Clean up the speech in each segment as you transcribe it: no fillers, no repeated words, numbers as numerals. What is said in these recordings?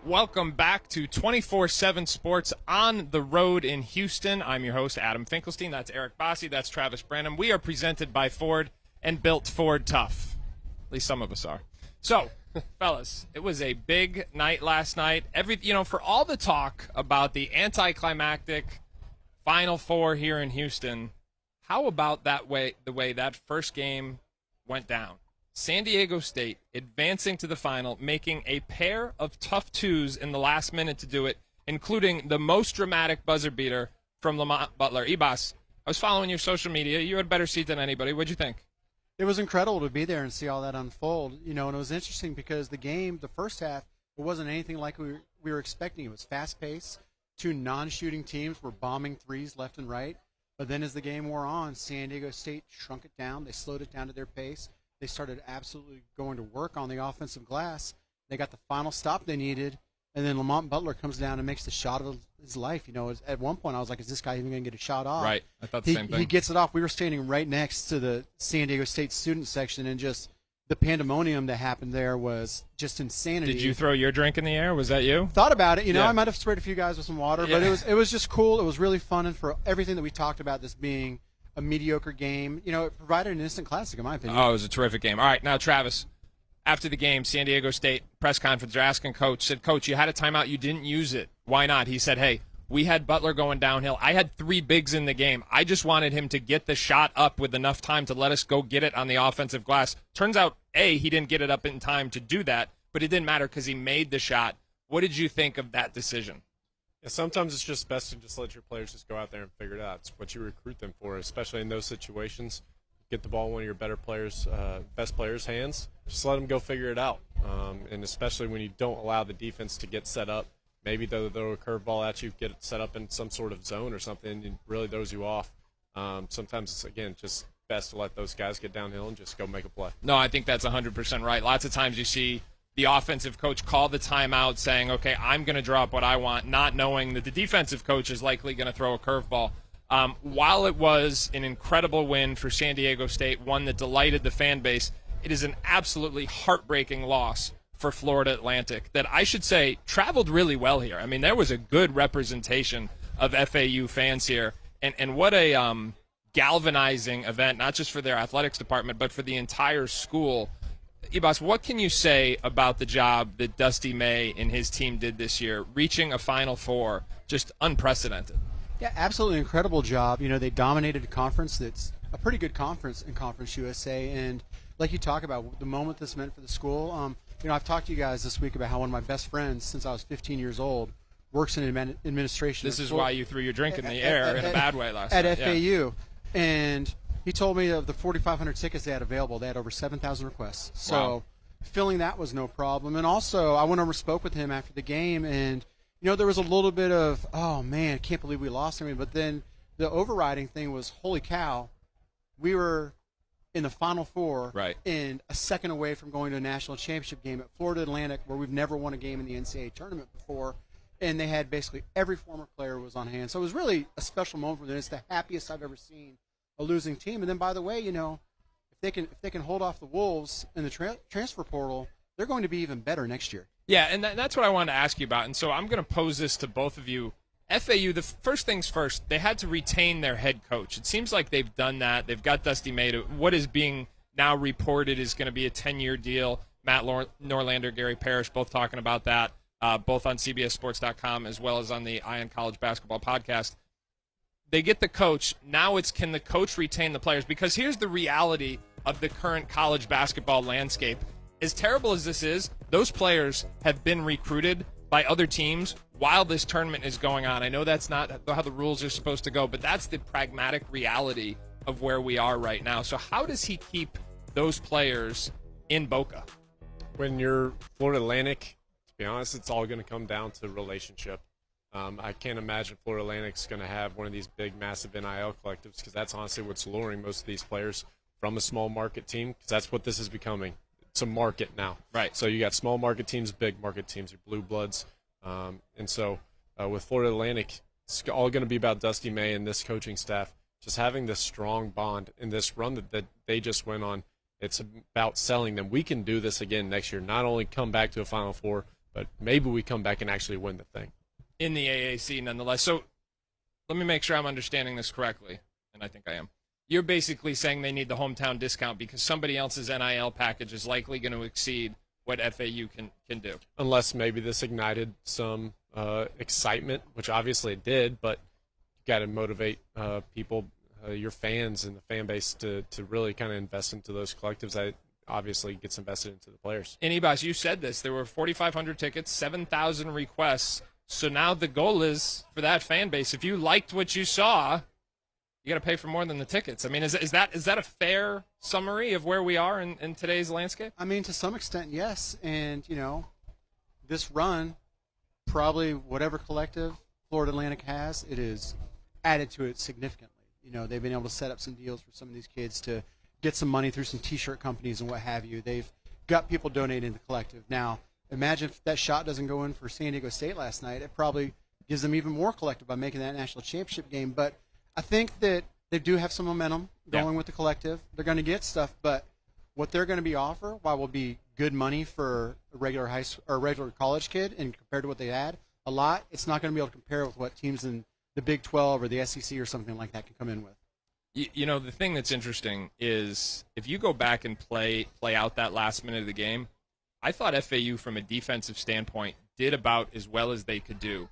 Welcome back to 247 Sports on the road in Houston. I'm your host, Adam Finkelstein. That's Eric Bossi. That's Travis Branham. We are presented by Ford and built Ford tough. At least some of us are. So, fellas, it was a big night last night. For all the talk about the anticlimactic Final Four here in Houston, how about the way that first game went down? San Diego State advancing to the final, making a pair of tough twos in the last minute to do it, including the most dramatic buzzer beater from Lamont Butler. Ibas, I was following your social media. You had a better seat than anybody. What'd you think? It was incredible to be there and see all that unfold. And it was interesting because the game, the first half, it wasn't anything like we were expecting. It was fast-paced. Two non-shooting teams were bombing threes left and right. But then as the game wore on, San Diego State shrunk it down. They slowed it down to their pace. They started absolutely going to work on the offensive glass. They got the final stop they needed, and then Lamont Butler comes down and makes the shot of his life. At one point I was like, is this guy even going to get a shot off? Right. I thought the same thing. He gets it off. We were standing right next to the San Diego State student section, and just the pandemonium that happened there was just insanity. Did you throw your drink in the air? Was that you? Thought about it. I might have sprayed a few guys with some water, but it was just cool. It was really fun, and for everything that we talked about this being a mediocre game, it provided an instant classic, in my opinion. Oh, it was a terrific game. All right, now, Travis, after the game, San Diego State press conference, they're asking Coach, you had a timeout, you didn't use it. Why not? He said, hey, we had Butler going downhill. I had 3 bigs in the game. I just wanted him to get the shot up with enough time to let us go get it on the offensive glass. Turns out, A, he didn't get it up in time to do that, but it didn't matter because he made the shot. What did you think of that decision? Yeah, sometimes it's just best to just let your players just go out there and figure it out. It's what you recruit them for, especially in those situations. Get the ball in one of your best players' hands. Just let them go figure it out. And especially when you don't allow the defense to get set up, maybe they'll throw a curveball at you, get it set up in some sort of zone or something, and really throws you off. Sometimes it's, again, just best to let those guys get downhill and just go make a play. No, I think that's 100% right. Lots of times you see the offensive coach call the timeout saying, okay, I'm going to draw up what I want, not knowing that the defensive coach is likely going to throw a curveball. While it was an incredible win for San Diego State, one that delighted the fan base, it is an absolutely heartbreaking loss for Florida Atlantic that, I should say, traveled really well here. I mean, there was a good representation of FAU fans here, and what a galvanizing event, not just for their athletics department, but for the entire school. Ibas, what can you say about the job that Dusty May and his team did this year, reaching a Final Four, just unprecedented? Yeah, absolutely incredible job. They dominated a conference that's a pretty good conference in Conference USA, and like you talk about, the moment this meant for the school, I've talked to you guys this week about how one of my best friends since I was 15 years old works in administration. This is why you threw your drink in the air in a bad way last night. At FAU. And he told me of the 4,500 tickets they had available, they had over 7,000 requests. So wow. Filling that was no problem. And also, I went over and spoke with him after the game, and there was a little bit of, oh man, I can't believe we lost. But then the overriding thing was, holy cow, we were in the Final Four, right, and a second away from going to a national championship game at Florida Atlantic, where we've never won a game in the NCAA tournament before. And they had basically every former player was on hand. So it was really a special moment for them. It's the happiest I've ever seen a losing team. And then, by the way, if they can hold off the Wolves in the transfer portal, they're going to be even better next year. Yeah, and that's what I wanted to ask you about. And so I'm going to pose this to both of you. FAU, the first things first, they had to retain their head coach. It seems like they've done that. They've got Dusty May to what is being now reported is going to be a 10-year deal. Matt Norlander, Gary Parrish, both talking about that, both on CBSSports.com as well as on the Ion College Basketball Podcast. They get the coach. Now it's, can the coach retain the players? Because here's the reality of the current college basketball landscape. As terrible as this is, those players have been recruited by other teams while this tournament is going on. I know that's not how the rules are supposed to go, but that's the pragmatic reality of where we are right now. So how does he keep those players in Boca? When you're Florida Atlantic, to be honest, it's all going to come down to relationship. I can't imagine Florida Atlantic's going to have one of these big, massive NIL collectives, because that's honestly what's luring most of these players from a small market team, because that's what this is becoming. It's a market now. Right. So you got small market teams, big market teams, your blue bloods. And so with Florida Atlantic, it's all going to be about Dusty May and this coaching staff just having this strong bond in this run that they just went on. It's about selling them. We can do this again next year. Not only come back to a Final Four, but maybe we come back and actually win the thing. In the AAC, nonetheless. So let me make sure I'm understanding this correctly, and I think I am. You're basically saying they need the hometown discount because somebody else's NIL package is likely going to exceed what FAU can do. Unless maybe this ignited some excitement, which obviously it did, but you got to motivate people, your fans and the fan base to really kind of invest into those collectives. That obviously gets invested into the players. And Ebas, you said this. There were 4,500 tickets, 7,000 requests. So now the goal is for that fan base, if you liked what you saw, you got to pay for more than the tickets. I mean, is that a fair summary of where we are in today's landscape? I mean, to some extent, yes. And, this run, probably whatever collective Florida Atlantic has, it is added to it significantly. They've been able to set up some deals for some of these kids to get some money through some T-shirt companies and what have you. They've got people donating to the collective. Now, imagine if that shot doesn't go in for San Diego State last night. It probably gives them even more collective by making that national championship game. But I think that they do have some momentum going with the collective. They're going to get stuff, but what they're going to be offered, while will be good money for a regular regular college kid, and compared to what they had, a lot, it's not going to be able to compare with what teams in the Big 12 or the SEC or something like that can come in with. The thing that's interesting is if you go back and play out that last minute of the game, I thought FAU from a defensive standpoint did about as well as they could do.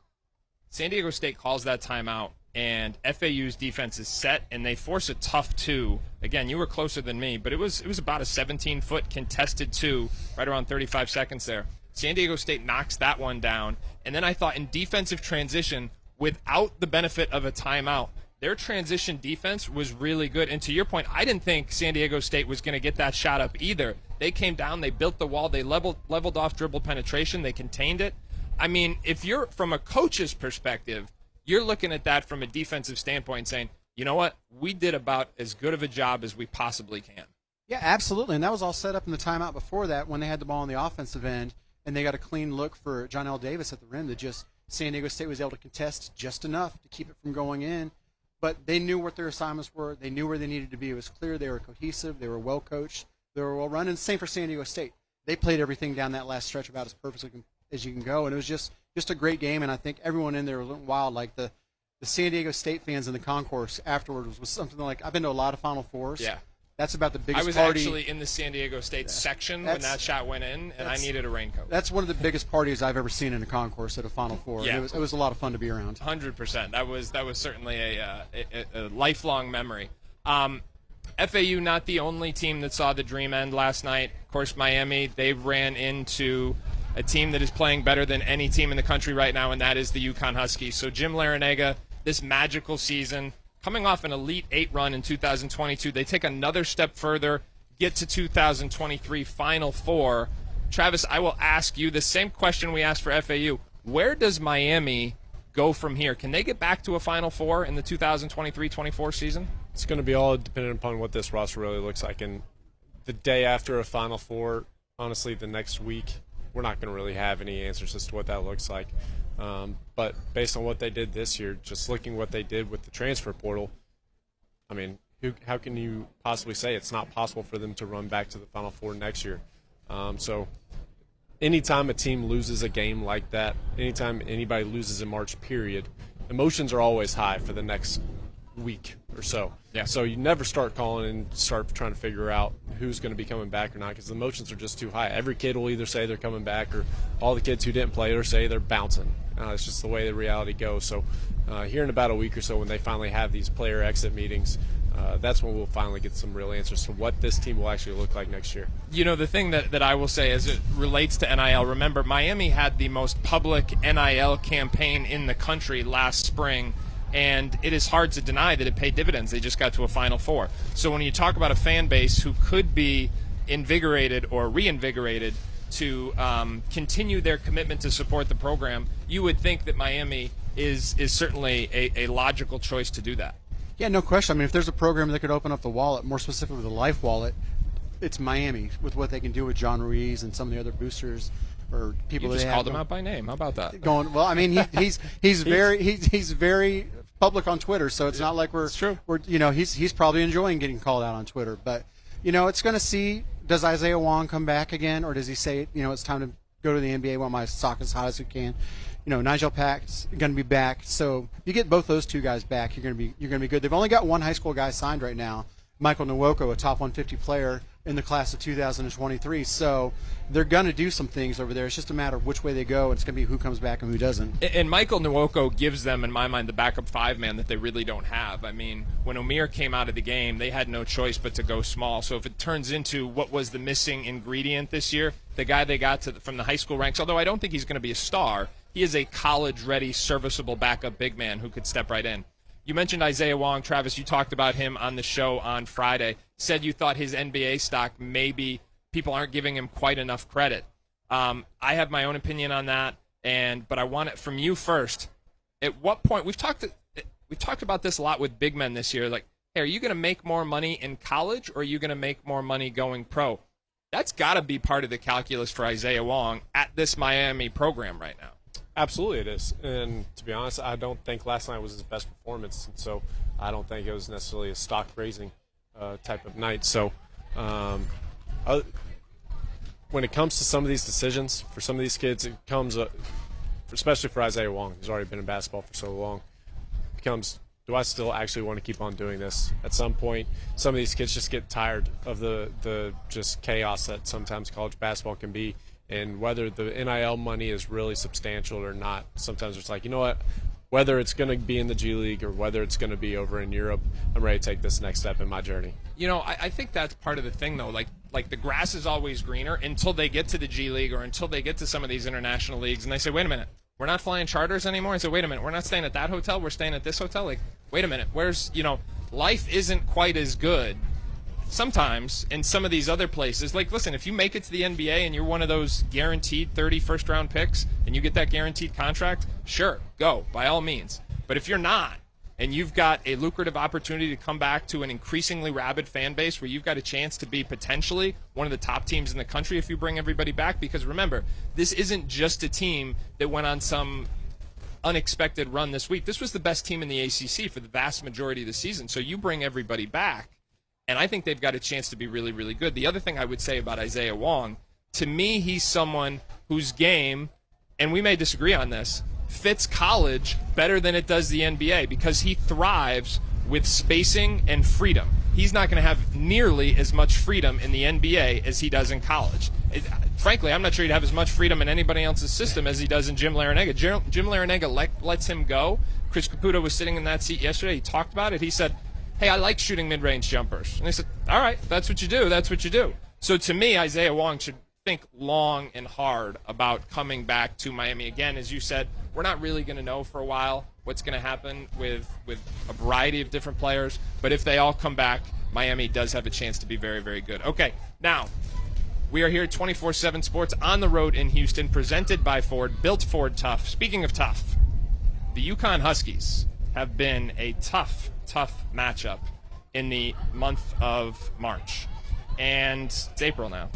San Diego State calls that timeout, and FAU's defense is set, and they force a tough two. Again, you were closer than me, but it was about a 17-foot contested two right around 35 seconds there. San Diego State knocks that one down, and then I thought in defensive transition, without the benefit of a timeout, their transition defense was really good. And to your point, I didn't think San Diego State was going to get that shot up either. They came down, they built the wall, they leveled off dribble penetration, they contained it. I mean, if you're from a coach's perspective, you're looking at that from a defensive standpoint saying, you know what, we did about as good of a job as we possibly can. Yeah, absolutely. And that was all set up in the timeout before that when they had the ball on the offensive end and they got a clean look for John L. Davis at the rim that just San Diego State was able to contest just enough to keep it from going in. But they knew what their assignments were. They knew where they needed to be. It was clear they were cohesive. They were well coached. They were well run. And same for San Diego State. They played everything down that last stretch about as perfectly as you can go. And it was just a great game. And I think everyone in there was wild. Like the San Diego State fans in the concourse afterwards was something like, I've been to a lot of Final Fours. Yeah. That's about the biggest party. I was actually in the San Diego State section when that shot went in, and I needed a raincoat. That's one of the biggest parties I've ever seen in a concourse at a Final Four. Yeah. It was a lot of fun to be around. 100%. That was certainly a lifelong memory. FAU not the only team that saw the dream end last night. Of course, Miami, they ran into a team that is playing better than any team in the country right now, and that is the UConn Huskies. So Jim Larrañaga, this magical season, coming off an Elite Eight run in 2022, they take another step further, get to 2023 Final Four. Travis, I will ask you the same question we asked for FAU. Where does Miami go from here? Can they get back to a Final Four in the 2023-24 season? It's going to be all dependent upon what this roster really looks like. And the day after a Final Four, honestly, the next week, we're not going to really have any answers as to what that looks like. But based on what they did this year, just looking what they did with the transfer portal, I mean, how can you possibly say it's not possible for them to run back to the Final Four next year? So anytime a team loses a game like that, anytime anybody loses in March, period, emotions are always high for the next week or so. Yeah. So you never start calling and start trying to figure out who's going to be coming back or not because the emotions are just too high. Every kid will either say they're coming back or all the kids who didn't play or say they're bouncing. It's just the way the reality goes. So here in about a week or so when they finally have these player exit meetings, that's when we'll finally get some real answers to what this team will actually look like next year. You know, the thing that I will say as it relates to NIL, remember, Miami had the most public NIL campaign in the country last spring, and it is hard to deny that it paid dividends. They just got to a Final Four. So when you talk about a fan base who could be invigorated or reinvigorated to continue their commitment to support the program, you would think that Miami is certainly a logical choice to do that. Yeah, no question. I mean, if there's a program that could open up the wallet, more specifically the Life Wallet, it's Miami with what they can do with John Ruiz and some of the other boosters or people. You just called him out by name. How about that? Well, I mean, he's very public on Twitter, so it's not like we're he's probably enjoying getting called out on Twitter. But it's going to see, does Isaiah Wong come back again, or does he say it's time to go to the NBA, want my stock as high as we can. Nigel Pack's going to be back, so if you get both those two guys back, you're going to be good. They've only got one high school guy signed right now, Michael Nwoko, a top 150 player in the class of 2023. So they're going to do some things over there. It's just a matter of which way they go. It's going to be who comes back and who doesn't. And Michael Nwoko gives them, in my mind, the backup five-man that they really don't have. I mean, when Omier came out of the game, they had no choice but to go small. So if it turns into what was the missing ingredient this year, the guy they got from the high school ranks, although I don't think he's going to be a star, he is a college-ready, serviceable backup big man who could step right in. You mentioned Isaiah Wong. Travis, you talked about him on the show on Friday. Said you thought his NBA stock, maybe people aren't giving him quite enough credit. I have my own opinion on that, but I want it from you first. At what point, we've talked about this a lot with big men this year, like, hey, are you going to make more money in college or are you going to make more money going pro? That's got to be part of the calculus for Isaiah Wong at this Miami program right now. Absolutely it is. And to be honest, I don't think last night was his best performance. And so I don't think it was necessarily a stock raising type of night. So when it comes to some of these decisions, for some of these kids, it comes, especially for Isaiah Wong, who's already been in basketball for so long, it becomes, do I still actually want to keep on doing this? At some point, some of these kids just get tired of the just chaos that sometimes college basketball can be. And whether the NIL money is really substantial or not, sometimes it's like, you know what, whether it's going to be in the G League or whether it's going to be over in Europe, I'm ready to take this next step in my journey. I think that's part of the thing, though. Like the grass is always greener until they get to the G League or until they get to some of these international leagues. And they say, wait a minute, we're not flying charters anymore. I say, wait a minute, we're not staying at that hotel. We're staying at this hotel. Like, wait a minute, life isn't quite as good sometimes in some of these other places. Like, listen, if you make it to the NBA and you're one of those guaranteed 30 first-round picks and you get that guaranteed contract, sure, go, by all means. But if you're not, and you've got a lucrative opportunity to come back to an increasingly rabid fan base where you've got a chance to be potentially one of the top teams in the country if you bring everybody back, because remember, this isn't just a team that went on some unexpected run this week. This was the best team in the ACC for the vast majority of the season. So you bring everybody back, and I think they've got a chance to be really, really good. The other thing I would say about Isaiah Wong, to me, he's someone whose game, and we may disagree on this, fits college better than it does the NBA because he thrives with spacing and freedom. He's not going to have nearly as much freedom in the NBA as he does in college. Frankly, I'm not sure he'd have as much freedom in anybody else's system as he does in Jim Larrañaga. Jim Larrañaga lets him go. Chris Caputo was sitting in that seat yesterday. He talked about it. He said, hey, I like shooting mid-range jumpers. And they said, all right, that's what you do. That's what you do. So to me, Isaiah Wong should think long and hard about coming back to Miami. Again, as you said, we're not really going to know for a while what's going to happen with a variety of different players. But if they all come back, Miami does have a chance to be very, very good. Okay, now we are here at 247 Sports on the road in Houston, presented by Ford, built Ford tough. Speaking of tough, the UConn Huskies have been a tough matchup in the month of March. And it's April now.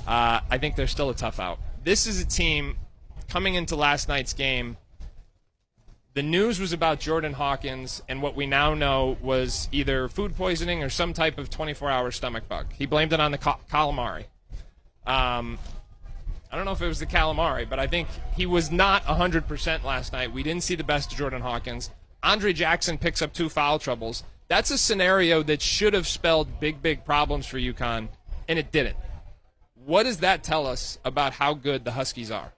I think they're still a tough out. This is a team coming into last night's game. The news was about Jordan Hawkins, and what we now know was either food poisoning or some type of 24-hour stomach bug. He blamed it on the calamari. I don't know if it was the calamari, but I think he was not 100% last night. We didn't see the best of Jordan Hawkins. Andre Jackson picks up 2 foul troubles. That's a scenario that should have spelled big problems for UConn, and it didn't. What does that tell us about how good the Huskies are?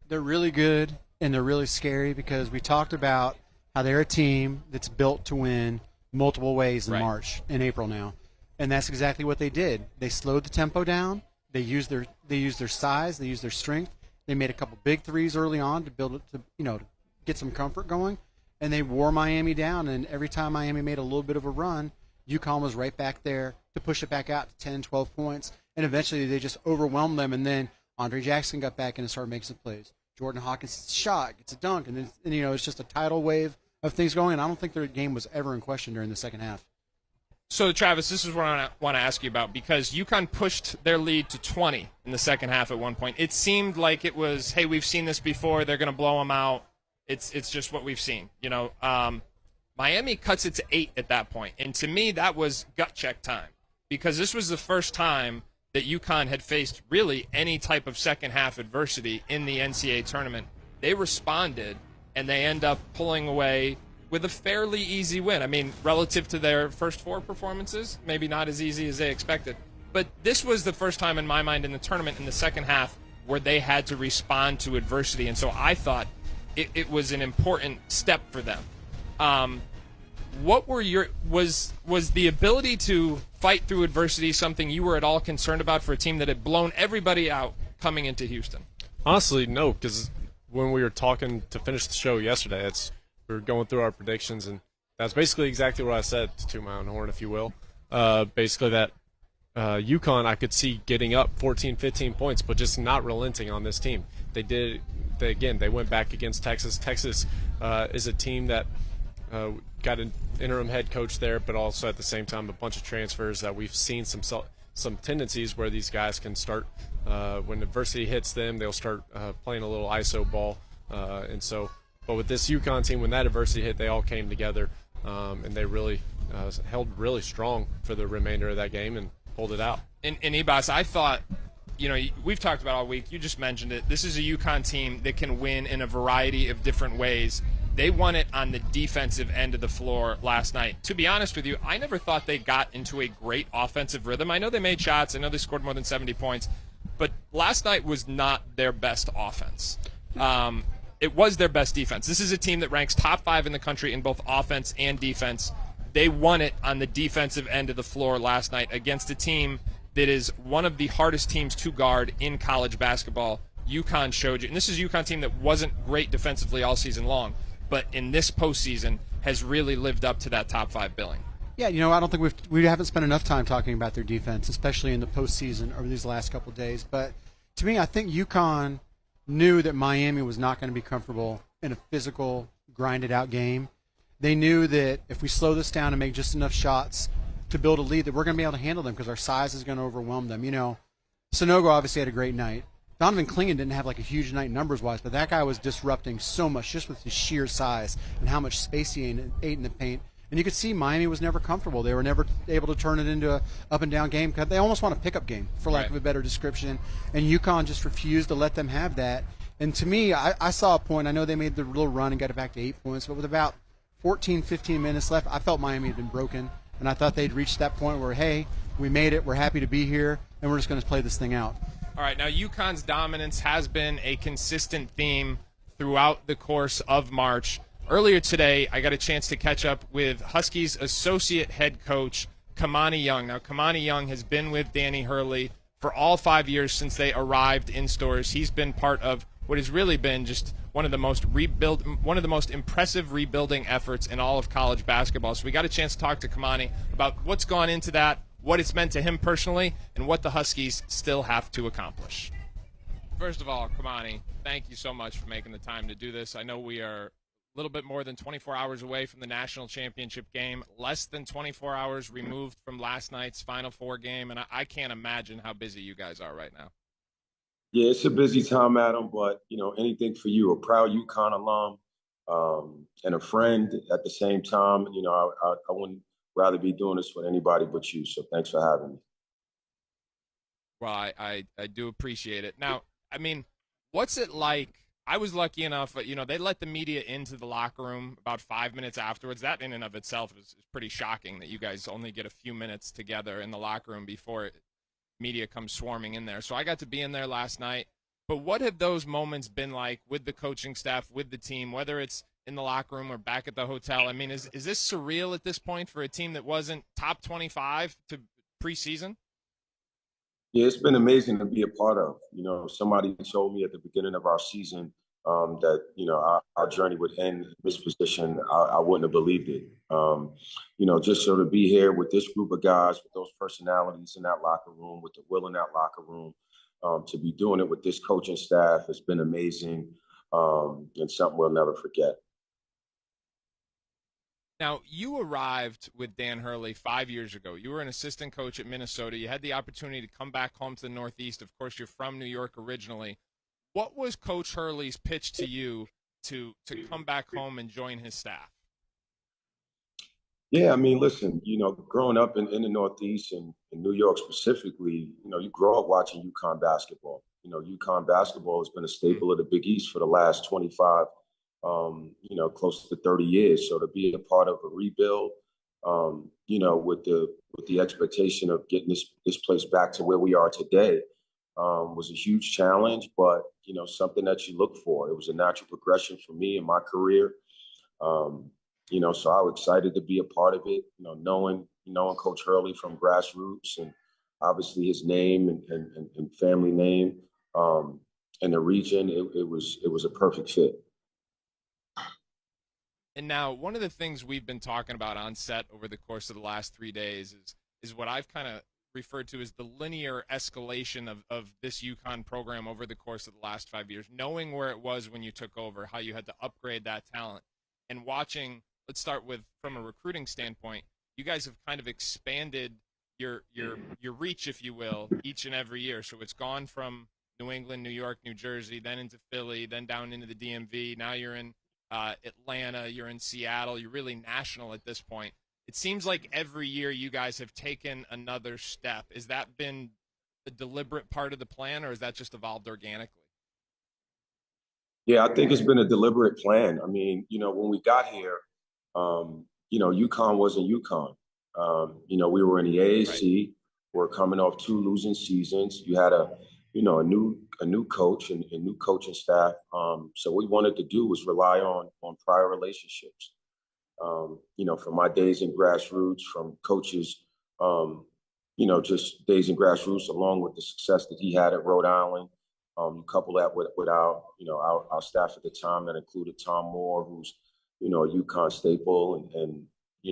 They're really good, and they're really scary because we talked about how they're a team that's built to win multiple ways in March and April now. And that's exactly what they did. They slowed the tempo down. They used their size. They used their strength. They made a couple big threes early on to build it to get some comfort going. And they wore Miami down. And every time Miami made a little bit of a run, UConn was right back there to push it back out to 10, 12 points. And eventually they just overwhelmed them. And then Andre Jackson got back in and started making some plays. Jordan Hawkins shot, gets a dunk, and then it's just a tidal wave of things going. And I don't think their game was ever in question during the second half. So, Travis, this is what I want to ask you about, because UConn pushed their lead to 20 in the second half at one point. It seemed like it was, hey, we've seen this before. They're going to blow them out. It's just what we've seen. Miami cuts it to 8 at that point. And to me, that was gut check time, because this was the first time that UConn had faced really any type of second half adversity in the NCAA tournament. They responded, and they end up pulling away with a fairly easy win. I mean, relative to their first 4 performances, maybe not as easy as they expected. But this was the first time in my mind in the tournament in the second half where they had to respond to adversity. And so I thought it was an important step for them. What were was the ability to fight through adversity something you were at all concerned about for a team that had blown everybody out coming into Houston? Honestly, no, because when we were talking to finish the show yesterday, we were going through our predictions, and that's basically exactly what I said, to my own horn, if you will. Basically that UConn I could see getting up 14, 15 points, but just not relenting on this team. They went back against Texas. Texas is a team that got an interim head coach there, but also at the same time a bunch of transfers that we've seen some tendencies where these guys can start when adversity hits them, they'll start playing a little ISO ball, but with this UConn team, when that adversity hit, they all came together, and they really held really strong for the remainder of that game and pulled it out. And Ebas, I thought, we've talked about all week, you just mentioned it, this is a UConn team that can win in a variety of different ways. They won it on the defensive end of the floor last night. To be honest with you, I never thought they got into a great offensive rhythm. I know they made shots. I know they scored more than 70 points. But last night was not their best offense. It was their best defense. This is a team that ranks top 5 in the country in both offense and defense. They won it on the defensive end of the floor last night against a team that is one of the hardest teams to guard in college basketball. UConn showed you. And this is a UConn team that wasn't great defensively all season long, but in this postseason has really lived up to that top 5 billing. Yeah, I don't think we haven't spent enough time talking about their defense, especially in the postseason over these last couple of days. But to me, I think UConn knew that Miami was not going to be comfortable in a physical, grinded-out game. They knew that if we slow this down and make just enough shots to build a lead, that we're going to be able to handle them because our size is going to overwhelm them. Sanogo obviously had a great night. Donovan Clingan didn't have like a huge night numbers-wise, but that guy was disrupting so much just with his sheer size and how much space he ate in the paint. And you could see Miami was never comfortable. They were never able to turn it into a up-and-down game. They almost want a pickup game, for lack of a better description. And UConn just refused to let them have that. And to me, I saw a point. I know they made the little run and got it back to 8 points, but with about 14, 15 minutes left, I felt Miami had been broken. And I thought they'd reached that point where, hey, we made it, we're happy to be here, and we're just going to play this thing out. All right, now UConn's dominance has been a consistent theme throughout the course of March. Earlier today, I got a chance to catch up with Huskies associate head coach Kimani Young. Now, Kimani Young has been with Danny Hurley for all 5 years since they arrived in Stores. He's been part of what has really been just one of the most impressive rebuilding efforts in all of college basketball. So we got a chance to talk to Kimani about what's gone into that, what it's meant to him personally, and what the Huskies still have to accomplish. First of all, Kimani, thank you so much for making the time to do this. I know we are a little bit more than 24 hours away from the national championship game, less than 24 hours removed from last night's Final Four game, and I can't imagine how busy you guys are right now. Yeah, it's a busy time, Adam, but, anything for you, a proud UConn alum and a friend at the same time. I wouldn't rather be doing this with anybody but you, so thanks for having me. Well, I do appreciate it. Now, what's it like? I was lucky enough, they let the media into the locker room about 5 minutes afterwards. That in and of itself is pretty shocking that you guys only get a few minutes together in the locker room before media comes swarming in there. So I got to be in there last night. But what have those moments been like with the coaching staff, with the team, whether it's in the locker room or back at the hotel? Is this surreal at this point for a team that wasn't top 25 to preseason? Yeah, it's been amazing to be a part of. Somebody told me at the beginning of our season that, our journey would end in this position. I wouldn't have believed it. Just so to be here with this group of guys, with those personalities in that locker room, with the will in that locker room, to be doing it with this coaching staff has been amazing and something we'll never forget. Now, you arrived with Dan Hurley 5 years ago. You were an assistant coach at Minnesota. You had the opportunity to come back home to the Northeast. Of course, you're from New York originally. What was Coach Hurley's pitch to you to come back home and join his staff? Yeah, I mean, listen, growing up in the Northeast and in New York specifically, you grow up watching UConn basketball. UConn basketball has been a staple of the Big East for the last 25, close to 30 years. So to be a part of a rebuild, with the expectation of getting this place back to where we are today, was a huge challenge, but something that you look for. It was a natural progression for me in my career. Um, so I was excited to be a part of it. Knowing Coach Hurley from grassroots and obviously his name and family name in the region, it was a perfect fit. And now, one of the things we've been talking about on set over the course of the last 3 days is what I've kind of referred to as the linear escalation of this UConn program over the course of the last 5 years, knowing where it was when you took over, how you had to upgrade that talent, and watching. Let's start with from a recruiting standpoint. You guys have kind of expanded your reach, if you will, each and every year. So it's gone from New England, New York, New Jersey, then into Philly, then down into the DMV. Now you're in Atlanta, you're in Seattle, you're really national at this point. It seems like every year you guys have taken another step. Has that been a deliberate part of the plan, or has that just evolved organically? Yeah, I think it's been a deliberate plan. I mean, when we got here, UConn wasn't UConn. We were in the AAC. We're coming off two losing seasons. You had a new coach and new coaching staff. So what we wanted to do was rely on prior relationships. From my days in grassroots, from coaches, just days in grassroots, along with the success that he had at Rhode Island. You couple that with our staff at the time that included Tom Moore, who's a UConn staple and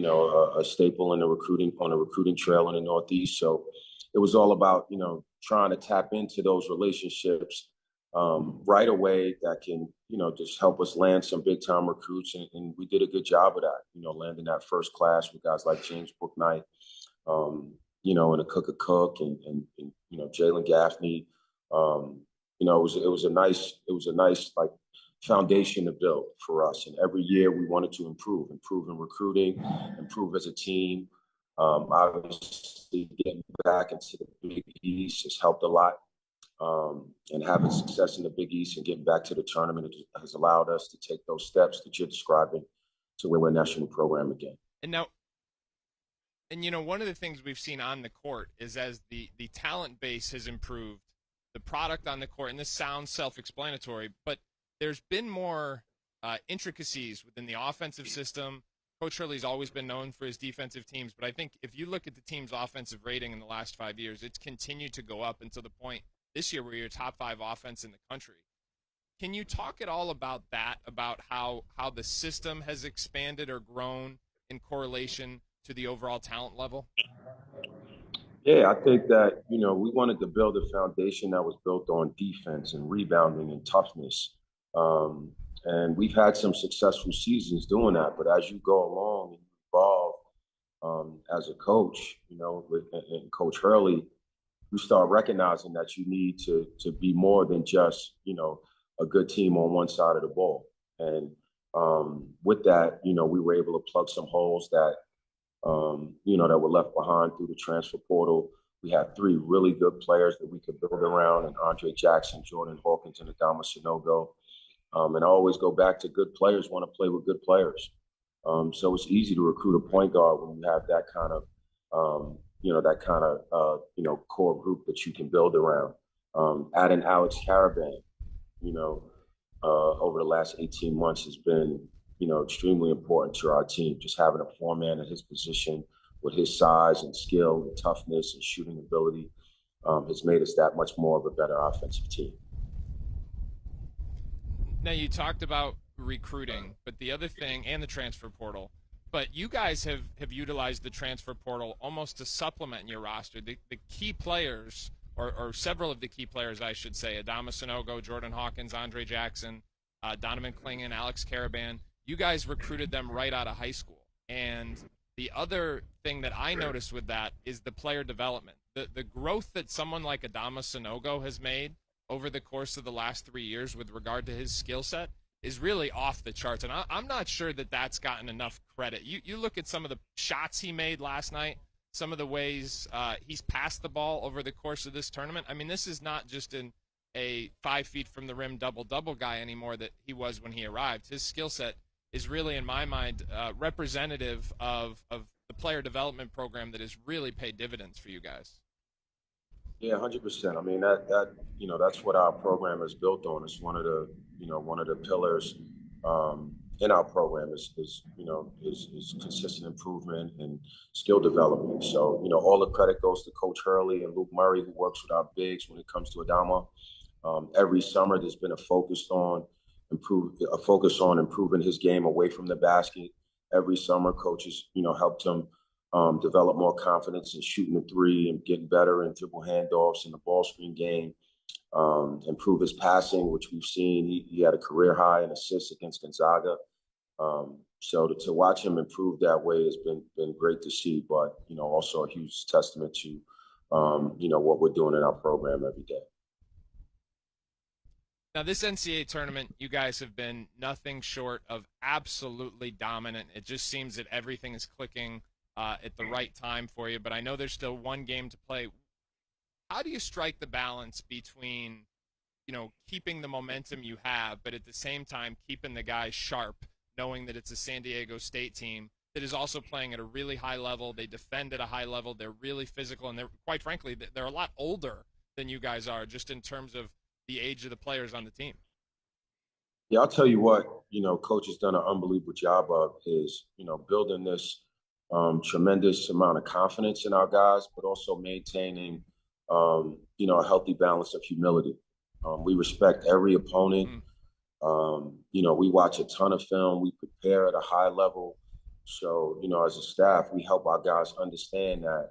a staple in the recruiting trail in the Northeast. So it was all about trying to tap into those relationships right away that can just help us land some big time recruits, and we did a good job of that. Landing that first class with guys like James Bouknight, and a Cook and Jalen Gaffney. It was a nice like foundation to build for us. And every year we wanted to improve in recruiting, improve as a team. Obviously, getting back into the Big East has helped a lot. And having success in the Big East and getting back to the tournament has allowed us to take those steps that you're describing to win a national program again. And now, one of the things we've seen on the court is as the talent base has improved, the product on the court, and this sounds self-explanatory, but there's been more intricacies within the offensive system. Coach Hurley's always been known for his defensive teams, but I think if you look at the team's offensive rating in the last 5 years, it's continued to go up, and to the point this year where you're top 5 offense in the country. Can you talk at all about that, about how the system has expanded or grown in correlation to the overall talent level? Yeah, I think that, we wanted to build a foundation that was built on defense and rebounding and toughness. And we've had some successful seasons doing that. But as you go along and you evolve as a coach, and Coach Hurley, you start recognizing that you need to be more than just, a good team on one side of the ball. And with that, we were able to plug some holes that that were left behind through the transfer portal. We had 3 really good players that we could build around, and Andre Jackson, Jordan Hawkins, and Adama Sanogo. And I always go back to good players want to play with good players. So it's easy to recruit a point guard when you have that kind of, core group that you can build around. Adding Alex Caravan, over the last 18 months has been extremely important to our team. Just having a 4-man at his position with his size and skill and toughness and shooting ability has made us that much more of a better offensive team. Now, you talked about recruiting, but the other thing, and the transfer portal, but you guys have utilized the transfer portal almost to supplement your roster. The key players, or several of the key players, I should say, Adama Sanogo, Jordan Hawkins, Andre Jackson, Donovan Clingan, Alex Caravan, you guys recruited them right out of high school. And the other thing that I noticed with that is the player development. The growth that someone like Adama Sanogo has made over the course of the last 3 years with regard to his skill set is really off the charts, and I'm not sure that that's gotten enough credit. You look at some of the shots he made last night, some of the ways he's passed the ball over the course of this tournament. I mean, this is not just a 5 feet from the rim double-double guy anymore that he was when he arrived. His skill set is really, in my mind, representative of the player development program that has really paid dividends for you guys. Yeah, 100%. I mean, that's what our program is built on. It's one of the pillars in our program is consistent improvement and skill development. So, all the credit goes to Coach Hurley and Luke Murray, who works with our bigs when it comes to Adama. Every summer, there's been a focus on improving his game away from the basket. Every summer, coaches, helped him develop more confidence in shooting the three and getting better in dribble handoffs in the ball screen game. Improve his passing, which we've seen. He had a career high in assists against Gonzaga. So to watch him improve that way has been great to see, but, also a huge testament to, what we're doing in our program every day. Now, this NCAA tournament, you guys have been nothing short of absolutely dominant. It just seems that everything is clicking at the right time for you, but I know there's still one game to play. How do you strike the balance between, keeping the momentum you have, but at the same time keeping the guys sharp, knowing that it's a San Diego State team that is also playing at a really high level? They defend at a high level. They're really physical, and quite frankly, they're a lot older than you guys are, just in terms of the age of the players on the team. Yeah, I'll tell you what, Coach has done an unbelievable job of is, building this tremendous amount of confidence in our guys, but also maintaining, a healthy balance of humility. We respect every opponent. We watch a ton of film. We prepare at a high level. So, as a staff, we help our guys understand that,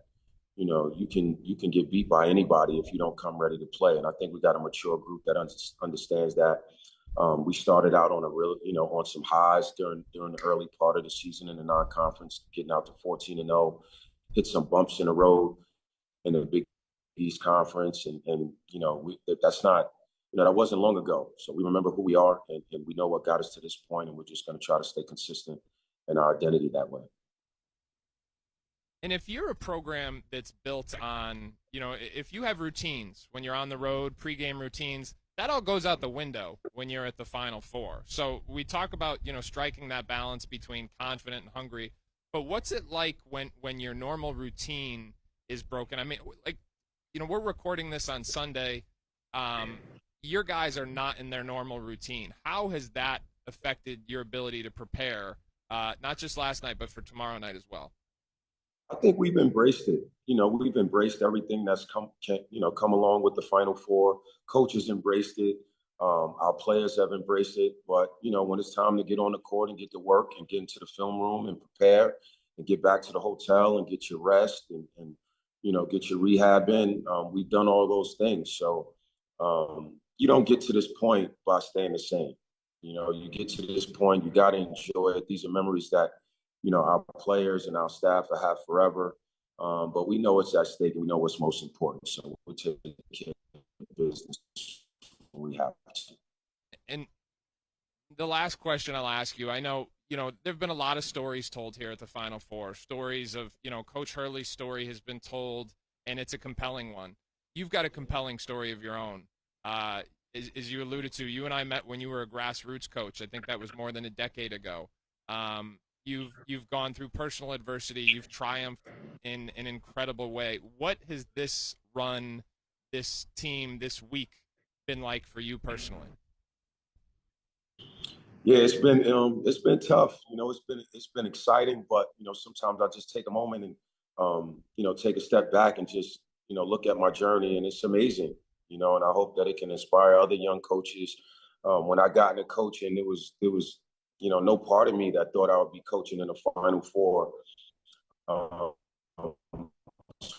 you can get beat by anybody if you don't come ready to play. And I think we got a mature group that understands that. We started out on a real, on some highs during the early part of the season in the non-conference, getting out to 14-0, hit some bumps in the road in the Big East Conference, and that's not, that wasn't long ago. So we remember who we are, and we know what got us to this point, and we're just going to try to stay consistent in our identity that way. And if you're a program that's built on, if you have routines when you're on the road, pregame routines, that all goes out the window when you're at the Final Four. So we talk about, striking that balance between confident and hungry. But what's it like when your normal routine is broken? I mean, we're recording this on Sunday. Your guys are not in their normal routine. How has that affected your ability to prepare, not just last night, but for tomorrow night as well? I think we've embraced it. We've embraced everything that's come along with the Final Four. Coaches embraced it. Our players have embraced it. But, when it's time to get on the court and get to work and get into the film room and prepare and get back to the hotel and get your rest and get your rehab in, we've done all those things. So you don't get to this point by staying the same. You get to this point, you got to enjoy it. These are memories that, our players and our staff will have forever. But we know it's at stake, and we know what's most important. So we'll take care of business when we have to. And the last question I'll ask you, I know, there have been a lot of stories told here at the Final Four. Stories of, Coach Hurley's story has been told, and it's a compelling one. You've got a compelling story of your own. As you alluded to, you and I met when you were a grassroots coach. I think that was more than a decade ago. You've gone through personal adversity. You've triumphed in an incredible way. What has this run, this team, this week been like for you personally? Yeah, it's been tough. It's been exciting, but sometimes I just take a moment and take a step back and just look at my journey, and it's amazing. And I hope that it can inspire other young coaches. When I got into coaching, there was no part of me that thought I would be coaching in the Final Four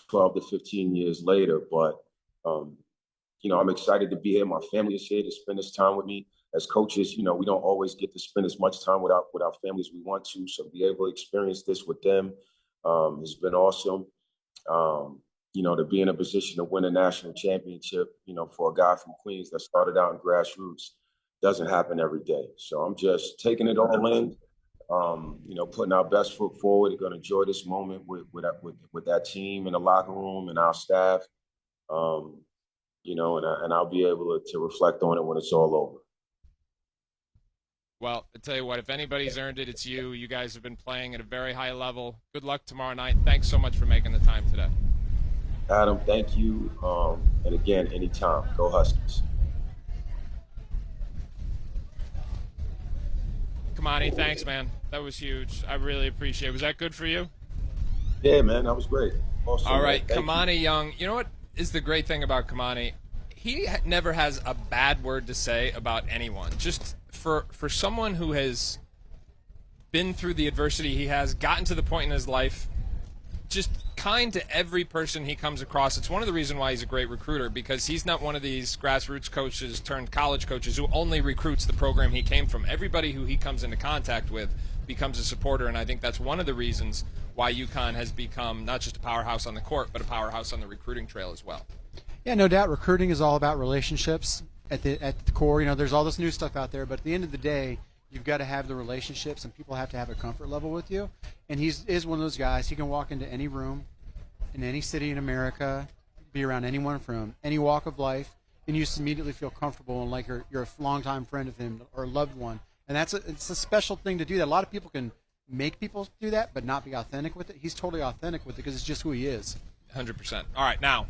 12 to 15 years later. But, I'm excited to be here. My family is here to spend this time with me. As coaches, we don't always get to spend as much time with our families we want to. So to be able to experience this with them has been awesome. To be in a position to win a national championship, for a guy from Queens that started out in grassroots, doesn't happen every day. So I'm just taking it all in, putting our best foot forward. We're going to enjoy this moment with that team in the locker room and our staff, and I'll be able to reflect on it when it's all over. Well, I tell you what, if anybody's earned it, it's you. You guys have been playing at a very high level. Good luck tomorrow night. Thanks so much for making the time today. Adam, thank you. And again, anytime. Go Huskies. Kimani, thanks, man. That was huge. I really appreciate it. Was that good for you? Yeah, man, that was great. Awesome, all right, man. Kimani Young. You know what is the great thing about Kimani? He never has a bad word to say about anyone. Just for someone who has been through the adversity he has, gotten to the point in his life, just kind to every person he comes across. It's one of the reasons why he's a great recruiter, because he's not one of these grassroots coaches turned college coaches who only recruits the program he came from. Everybody who he comes into contact with becomes a supporter, and I think that's one of the reasons why UConn has become not just a powerhouse on the court, but a powerhouse on the recruiting trail as well. Yeah, no doubt. Recruiting is all about relationships at the core. There's all this new stuff out there, but at the end of the day, you've got to have the relationships, and people have to have a comfort level with you. And he is one of those guys. He can walk into any room in any city in America, be around anyone from any walk of life, and you just immediately feel comfortable and like you're a longtime friend of him or a loved one. And it's a special thing to do that. A lot of people can make people do that, but not be authentic with it. He's totally authentic with it because it's just who he is. 100%. All right, now,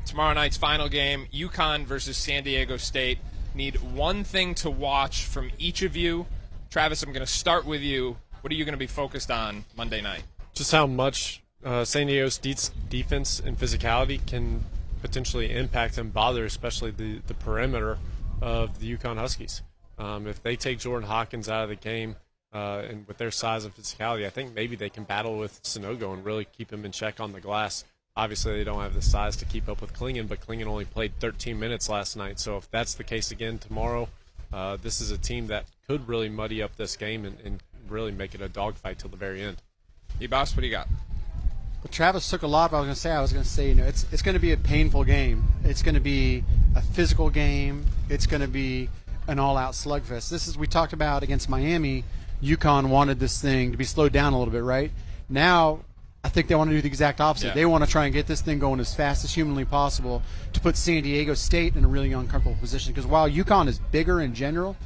tomorrow night's final game, UConn versus San Diego State. Need one thing to watch from each of you. Travis, I'm going to start with you. What are you going to be focused on Monday night? Just how much San Diego State's defense and physicality can potentially impact and bother, especially the perimeter of the UConn Huskies. If they take Jordan Hawkins out of the game, and with their size and physicality, I think maybe they can battle with Sonogo and really keep him in check on the glass. Obviously, they don't have the size to keep up with Klingon, but Klingon only played 13 minutes last night. So if that's the case again tomorrow, this is a team that could really muddy up this game and really make it a dogfight till the very end. Boss, what do you got? Well, Travis took a lot, but I was going to say, it's going to be a painful game. It's going to be a physical game. It's going to be an all-out slugfest. We talked about against Miami, UConn wanted this thing to be slowed down a little bit, right? Now, I think they want to do the exact opposite. Yeah. They want to try and get this thing going as fast as humanly possible to put San Diego State in a really uncomfortable position. Because while UConn is bigger in general,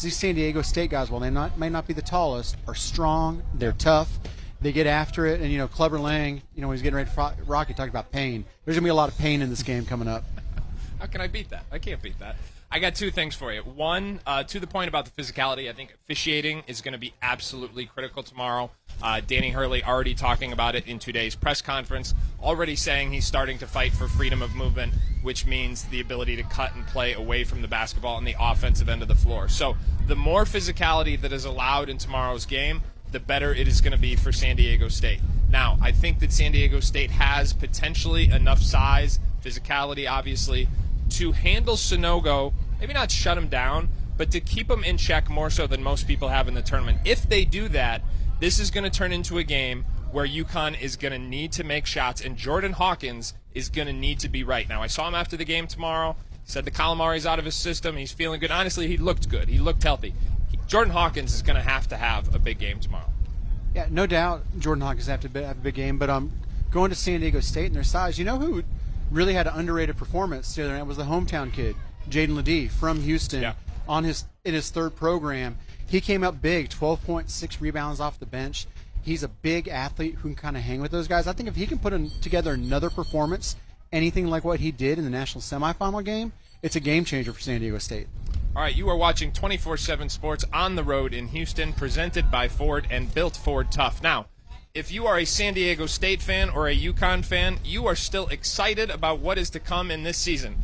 these San Diego State guys, while they may not be the tallest, are strong. They're tough. They get after it. And, Clubber Lang, when he's getting ready for Rocky, talked about pain. There's going to be a lot of pain in this game coming up. How can I beat that? I can't beat that. I got two things for you. One, to the point about the physicality, I think officiating is going to be absolutely critical tomorrow. Danny Hurley already talking about it in today's press conference, already saying he's starting to fight for freedom of movement, which means the ability to cut and play away from the basketball on the offensive end of the floor. So the more physicality that is allowed in tomorrow's game, the better it is going to be for San Diego State. Now, I think that San Diego State has potentially enough size, physicality, obviously, to handle Sonogo, maybe not shut him down, but to keep him in check more so than most people have in the tournament. If they do that, this is going to turn into a game where UConn is going to need to make shots, and Jordan Hawkins is going to need to be right. Now, I saw him after the game tomorrow. He said the calamari's out of his system. He's feeling good. Honestly, he looked good. He looked healthy. Jordan Hawkins is going to have a big game tomorrow. Yeah, no doubt Jordan Hawkins have to have a big game, but going to San Diego State and their size, who really had an underrated performance the other night was the hometown kid, Jaden Ledee from Houston. Yeah. In his third program. He came up big, 12.6 rebounds off the bench. He's a big athlete who can kind of hang with those guys. I think if he can put together another performance, anything like what he did in the national semifinal game, it's a game changer for San Diego State. All right, you are watching 247 Sports on the road in Houston, presented by Ford and built Ford Tough. Now, if you are a San Diego State fan or a UConn fan, you are still excited about what is to come in this season.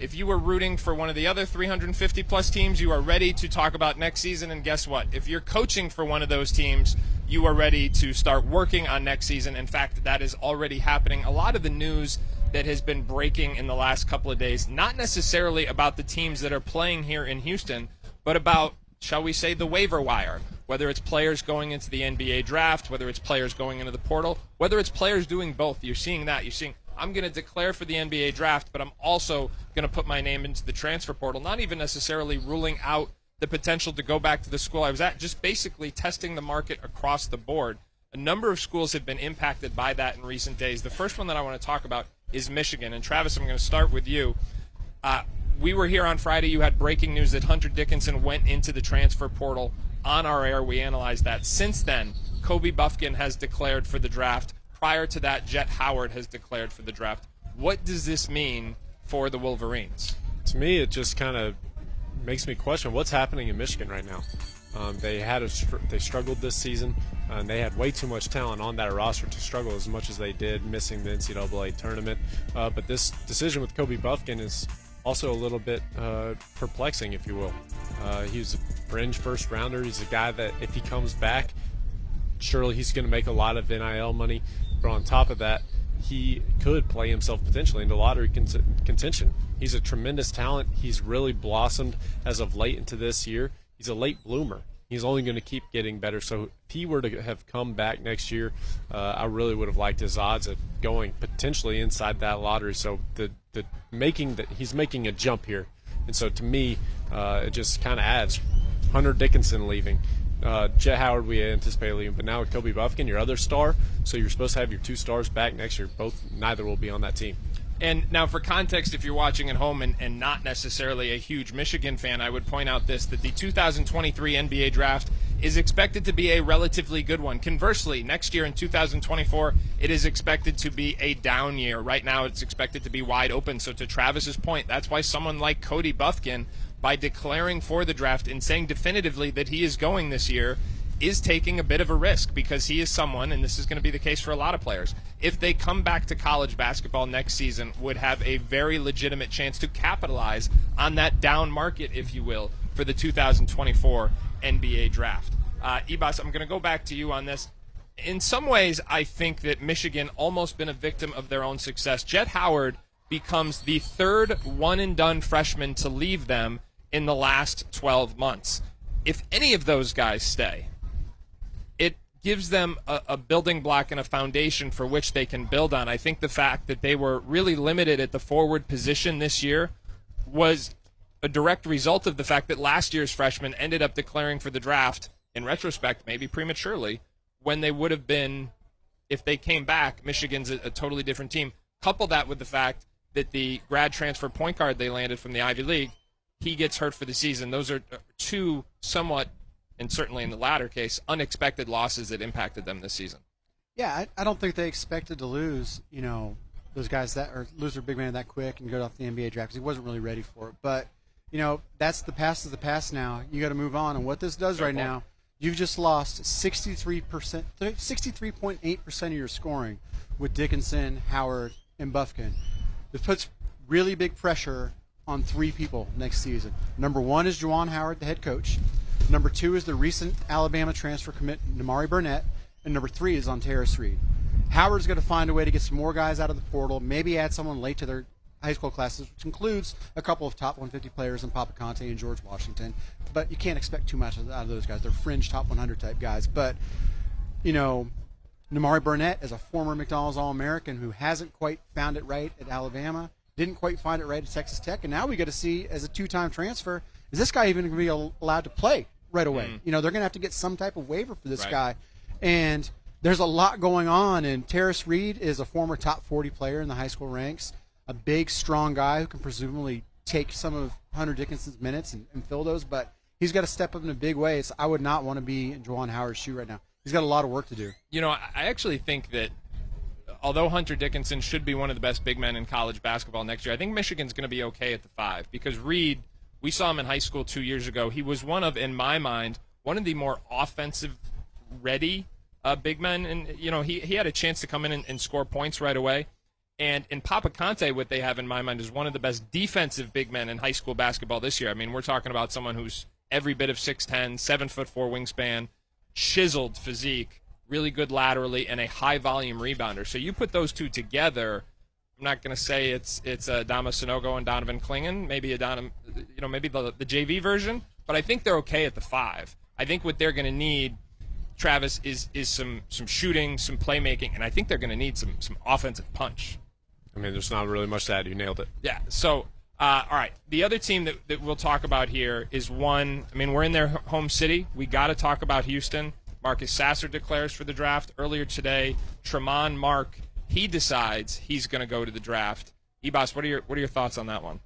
If you were rooting for one of the other 350-plus teams, you are ready to talk about next season. And guess what? If you're coaching for one of those teams, you are ready to start working on next season. In fact, that is already happening. A lot of the news that has been breaking in the last couple of days, not necessarily about the teams that are playing here in Houston, but about, shall we say, the waiver wire. Whether it's players going into the NBA draft, whether it's players going into the portal, whether it's players doing both. You're seeing that. You're seeing I'm going to declare for the NBA draft, but I'm also going to put my name into the transfer portal, not even necessarily ruling out the potential to go back to the school I was at, just basically testing the market across the board. A number of schools have been impacted by that in recent days. The first one that I want to talk about is Michigan. And Travis, I'm going to start with you. We were here on Friday. You had breaking news that Hunter Dickinson went into the transfer portal on our air. We analyzed that. Since then, Kobe Buffkin has declared for the draft. Prior to that, Jet Howard has declared for the draft. What does this mean for the Wolverines? To me, it just kind of makes me question what's happening in Michigan right now. They struggled this season, and they had way too much talent on that roster to struggle as much as they did, missing the NCAA tournament. But this decision with Kobe Buffkin is also a little bit perplexing, if you will. He's a fringe first rounder. He's a guy that if he comes back, surely he's going to make a lot of NIL money. But on top of that, he could play himself potentially into lottery contention. He's a tremendous talent. He's really blossomed as of late into this year. He's a late bloomer. He's only going to keep getting better. So if he were to have come back next year, I really would have liked his odds of going potentially inside that lottery. So he's making a jump here. And so to me, it just kind of adds. Hunter Dickinson leaving. Jet Howard we anticipate leaving, but now with Kobe Buffkin, your other star, so you're supposed to have your two stars back next year. Neither will be on that team. And now for context, if you're watching at home and not necessarily a huge Michigan fan, I would point out that the 2023 NBA draft is expected to be a relatively good one. Conversely, next year in 2024, it is expected to be a down year. Right now, it's expected to be wide open. So to Travis's point, that's why someone like Cody Buffkin, by declaring for the draft and saying definitively that he is going this year, is taking a bit of a risk, because he is someone, and this is going to be the case for a lot of players, if they come back to college basketball next season, would have a very legitimate chance to capitalize on that down market, if you will, for the 2024 NBA draft. Ibas, I'm going to go back to you on this. In some ways, I think that Michigan almost been a victim of their own success. Jet Howard becomes the third one-and-done freshman to leave them in the last 12 months. If any of those guys stay, it gives them a building block and a foundation for which they can build on. I think the fact that they were really limited at the forward position this year was a direct result of the fact that last year's freshmen ended up declaring for the draft, in retrospect, maybe prematurely, when they would have been, if they came back, Michigan's a totally different team. Couple that with the fact that the grad transfer point guard they landed from the Ivy League, he gets hurt for the season. Those are two somewhat, and certainly in the latter case, unexpected losses that impacted them this season. Yeah, I don't think they expected to lose, those guys or lose their big man that quick and go off the NBA draft, because he wasn't really ready for it. But, that's the past of the past now. You got to move on. And what this does right now, you've just lost 63.8% of your scoring with Dickinson, Howard, and Buffkin. This puts really big pressure on three people next season. Number one is Juwan Howard, the head coach. Number two is the recent Alabama transfer commit, Nimari Burnett. And number three is on Terrace Reed. Howard's going to find a way to get some more guys out of the portal, maybe add someone late to their high school classes, which includes a couple of top 150 players in Papa Conte and George Washington. But you can't expect too much out of those guys. They're fringe top 100 type guys. But, Nimari Burnett is a former McDonald's All-American who hasn't quite found it right at Alabama, didn't quite find it right at Texas Tech, and now we got to see, as a two-time transfer, is this guy even going to be allowed to play right away? They're going to have to get some type of waiver for this guy. And there's a lot going on, and Terrace Reed is a former top 40 player in the high school ranks, a big, strong guy who can presumably take some of Hunter Dickinson's minutes and fill those, but he's got to step up in a big way. So I would not want to be in Juwan Howard's shoe right now. He's got a lot of work to do. I actually think that although Hunter Dickinson should be one of the best big men in college basketball next year, I think Michigan's going to be okay at the 5, because Reed, we saw him in high school 2 years ago. He was in my mind, one of the more offensive-ready big men. And, he had a chance to come in and score points right away. And in Papa Conte, what they have in my mind is one of the best defensive big men in high school basketball this year. I mean, we're talking about someone who's every bit of 6'10", 7'4" wingspan, chiseled physique, really good laterally, and a high-volume rebounder. So you put those two together, I'm not going to say it's Adama Sanogo and Donovan Clingan, maybe maybe the JV version, but I think they're okay at the 5. I think what they're going to need, Travis, is some shooting, some playmaking, and I think they're going to need some offensive punch. I mean, there's not really much to add. You nailed it. Yeah. So, all right. The other team that we'll talk about here is one. I mean, we're in their home city. We got to talk about Houston. Marcus Sasser declares for the draft earlier today. Tramon Mark, he decides he's going to go to the draft. Ebas, what are your thoughts on that one?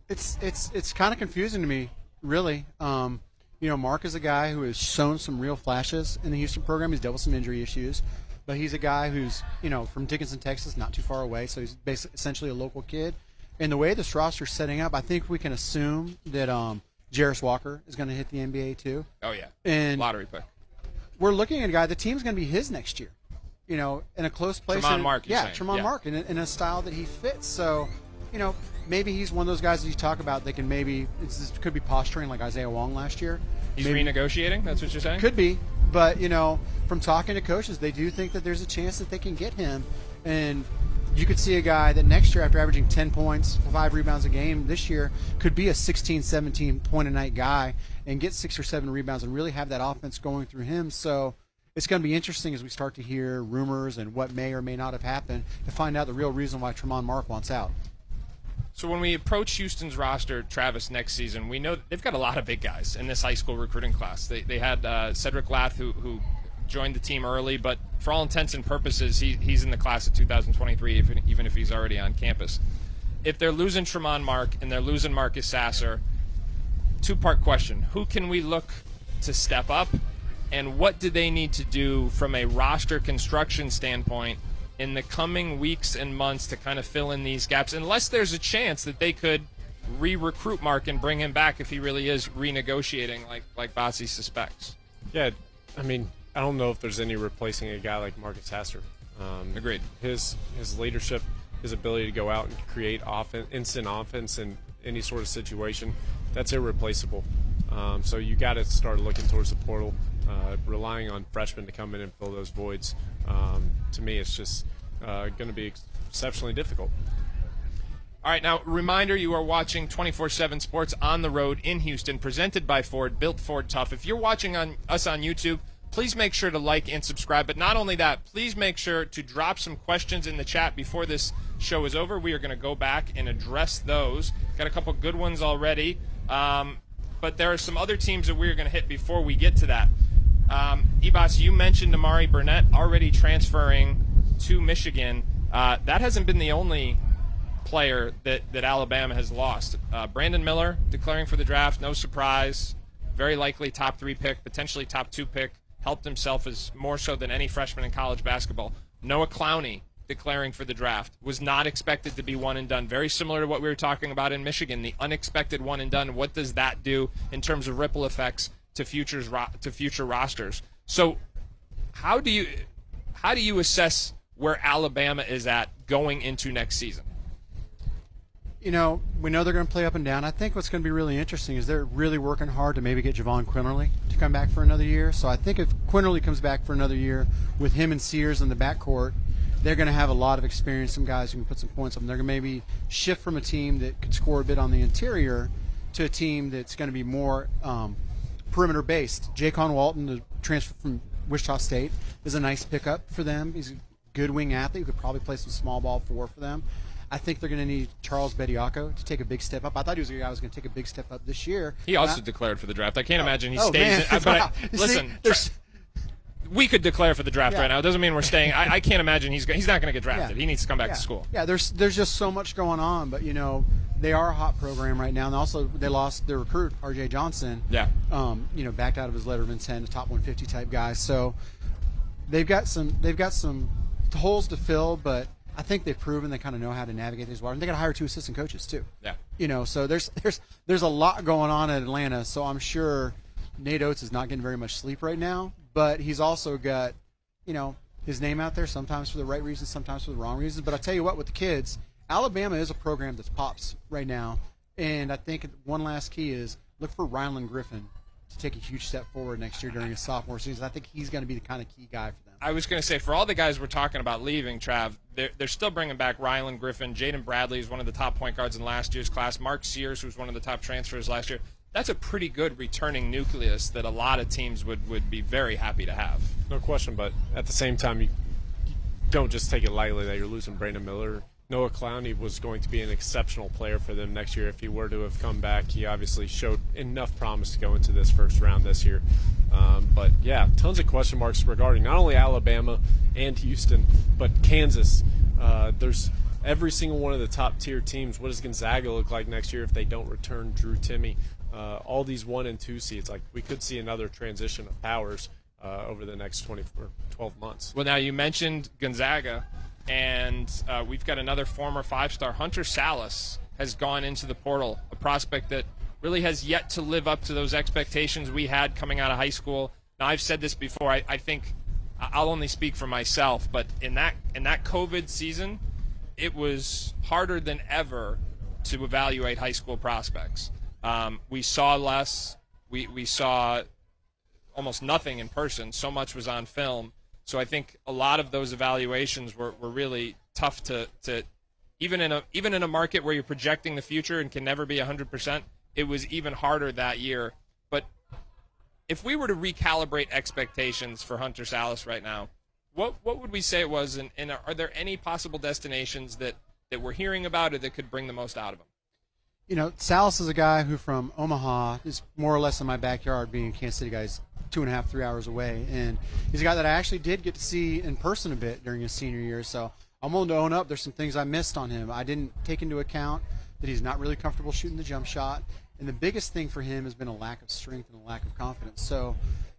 It's kind of confusing to me, really. Mark is a guy who has shown some real flashes in the Houston program. He's dealt with some injury issues, but he's a guy who's from Dickinson, Texas, not too far away. So he's basically essentially a local kid. And the way this roster's setting up, I think we can assume that Jarris Walker is going to hit the NBA too. Oh yeah, and lottery pick. We're looking at a guy. The team's going to be his next year. In a close place. Tramon Mark. Tramon Mark, in a style that he fits. So, maybe he's one of those guys that you talk about that can this could be posturing like Isaiah Wong last year. He's renegotiating? That's what you're saying? Could be. But, from talking to coaches, they do think that there's a chance that they can get him. And you could see a guy that next year, after averaging 10 points, 5 rebounds a game this year, could be a 16, 17-point-a-night guy and get 6 or 7 rebounds and really have that offense going through him. So it's going to be interesting as we start to hear rumors and what may or may not have happened to find out the real reason why Tramon Mark wants out. So when we approach Houston's roster, Travis, next season, we know they've got a lot of big guys in this high school recruiting class. They had Cedric Lath, who joined the team early, but for all intents and purposes, he's in the class of 2023, even if he's already on campus. If they're losing Tramon Mark and they're losing Marcus Sasser, two-part question. Who can we look to step up, and what do they need to do from a roster construction standpoint in the coming weeks and months to kind of fill in these gaps, unless there's a chance that they could re-recruit Mark and bring him back if he really is renegotiating like Bossie suspects? Yeah, I mean, I don't know if there's any replacing a guy like Marcus Sasser. Agreed. His leadership, his ability to go out and create instant offense in any sort of situation, that's irreplaceable. So you got to start looking towards the portal, relying on freshmen to come in and fill those voids. To me, it's just going to be exceptionally difficult. All right, now, reminder, you are watching 247 Sports on the road in Houston, presented by Ford, built Ford tough. If you're watching us on YouTube, please make sure to like and subscribe. But not only that, please make sure to drop some questions in the chat before this show is over. We are going to go back and address those. Got a couple good ones already. But there are some other teams that we're going to hit before we get to that. Ebas, you mentioned Amari Burnett already transferring to Michigan. That hasn't been the only player that Alabama has lost. Brandon Miller declaring for the draft, no surprise. Very likely top 3 pick, potentially top 2 pick. Helped himself as more so than any freshman in college basketball. Noah Clowney declaring for the draft. Was not expected to be one and done. Very similar to what we were talking about in Michigan, the unexpected one and done. What does that do in terms of ripple effects to future rosters? So how do you assess where Alabama is at going into next season? We know they're going to play up and down. I think what's going to be really interesting is they're really working hard to maybe get Javon Quinterly to come back for another year. So I think if Quinterly comes back for another year with him and Sears in the backcourt, they're going to have a lot of experience, some guys who can put some points up. They're going to maybe shift from a team that could score a bit on the interior to a team that's going to be more perimeter-based. Jaycon Walton, the transfer from Wichita State, is a nice pickup for them. He's a good wing athlete who could probably play some small ball 4 for them. I think they're going to need Charles Bediako to take a big step up. I thought he was a guy who was going to take a big step up this year. He also declared for the draft. I can't imagine he stays. Listen, we could declare for the draft right now. It doesn't mean we're staying. I can't imagine he's not going to get drafted. He needs to come back to school. Yeah, there's just so much going on. But, they are a hot program right now. And also they lost their recruit, R.J. Johnson. Yeah. Backed out of his letter of intent, a top 150 type guy. So they've got some holes to fill, but I think they've proven they kind of know how to navigate these waters. And they got to hire 2 assistant coaches too. Yeah. So there's a lot going on at Atlanta. So I'm sure Nate Oates is not getting very much sleep right now, but he's also got, his name out there sometimes for the right reasons, sometimes for the wrong reasons. But I tell you what, with the kids, Alabama is a program that's pops right now. And I think one last key is look for Rylan Griffin to take a huge step forward next year during his sophomore season. I think he's going to be the kind of key guy for them. I was going to say, for all the guys we're talking about leaving, Trav, they're still bringing back Rylan Griffin. Jaden Bradley is one of the top point guards in last year's class. Mark Sears, who's one of the top transfers last year. That's a pretty good returning nucleus that a lot of teams would be very happy to have. No question, but at the same time, you don't just take it lightly that you're losing Brandon Miller. Noah Clowney was going to be an exceptional player for them next year if he were to have come back. He obviously showed enough promise to go into this first round this year. But, yeah, tons of question marks regarding not only Alabama and Houston, but Kansas. There's every single one of the top-tier teams. What does Gonzaga look like next year if they don't return Drew Timme? All these 1 and 2 seeds, like we could see another transition of powers over the next 12 months. Well, now you mentioned Gonzaga, and we've got another former 5-star. Hunter Salas has gone into the portal, a prospect that really has yet to live up to those expectations we had coming out of high school. Now, I've said this before. I think I'll only speak for myself, but in that COVID season, it was harder than ever to evaluate high school prospects. We saw less. We saw almost nothing in person. So much was on film. So I think a lot of those evaluations were really tough to even in a market where you're projecting the future and can never be 100%. It was even harder that year. But if we were to recalibrate expectations for Hunter Salas right now, what would we say it was? And are there any possible destinations that we're hearing about or that could bring the most out of him? You know, Salas is a guy who from Omaha is more or less in my backyard, being Kansas City guys 2.5, 3 hours away. And he's a guy that I actually did get to see in person a bit during his senior year. So I'm willing to own up. There's some things I missed on him. I didn't take into account that he's not really comfortable shooting the jump shot. And the biggest thing for him has been a lack of strength and a lack of confidence. So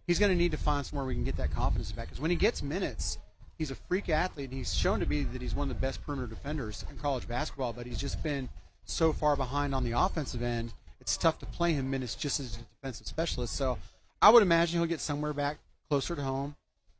he's going to need to find somewhere we can get that confidence back. Because when he gets minutes, he's a freak athlete. And he's shown to be that he's one of the best perimeter defenders in college basketball. But he's just been so far behind on the offensive end, it's tough to play him minutes just as a defensive specialist. So I would imagine he'll get somewhere back closer to home.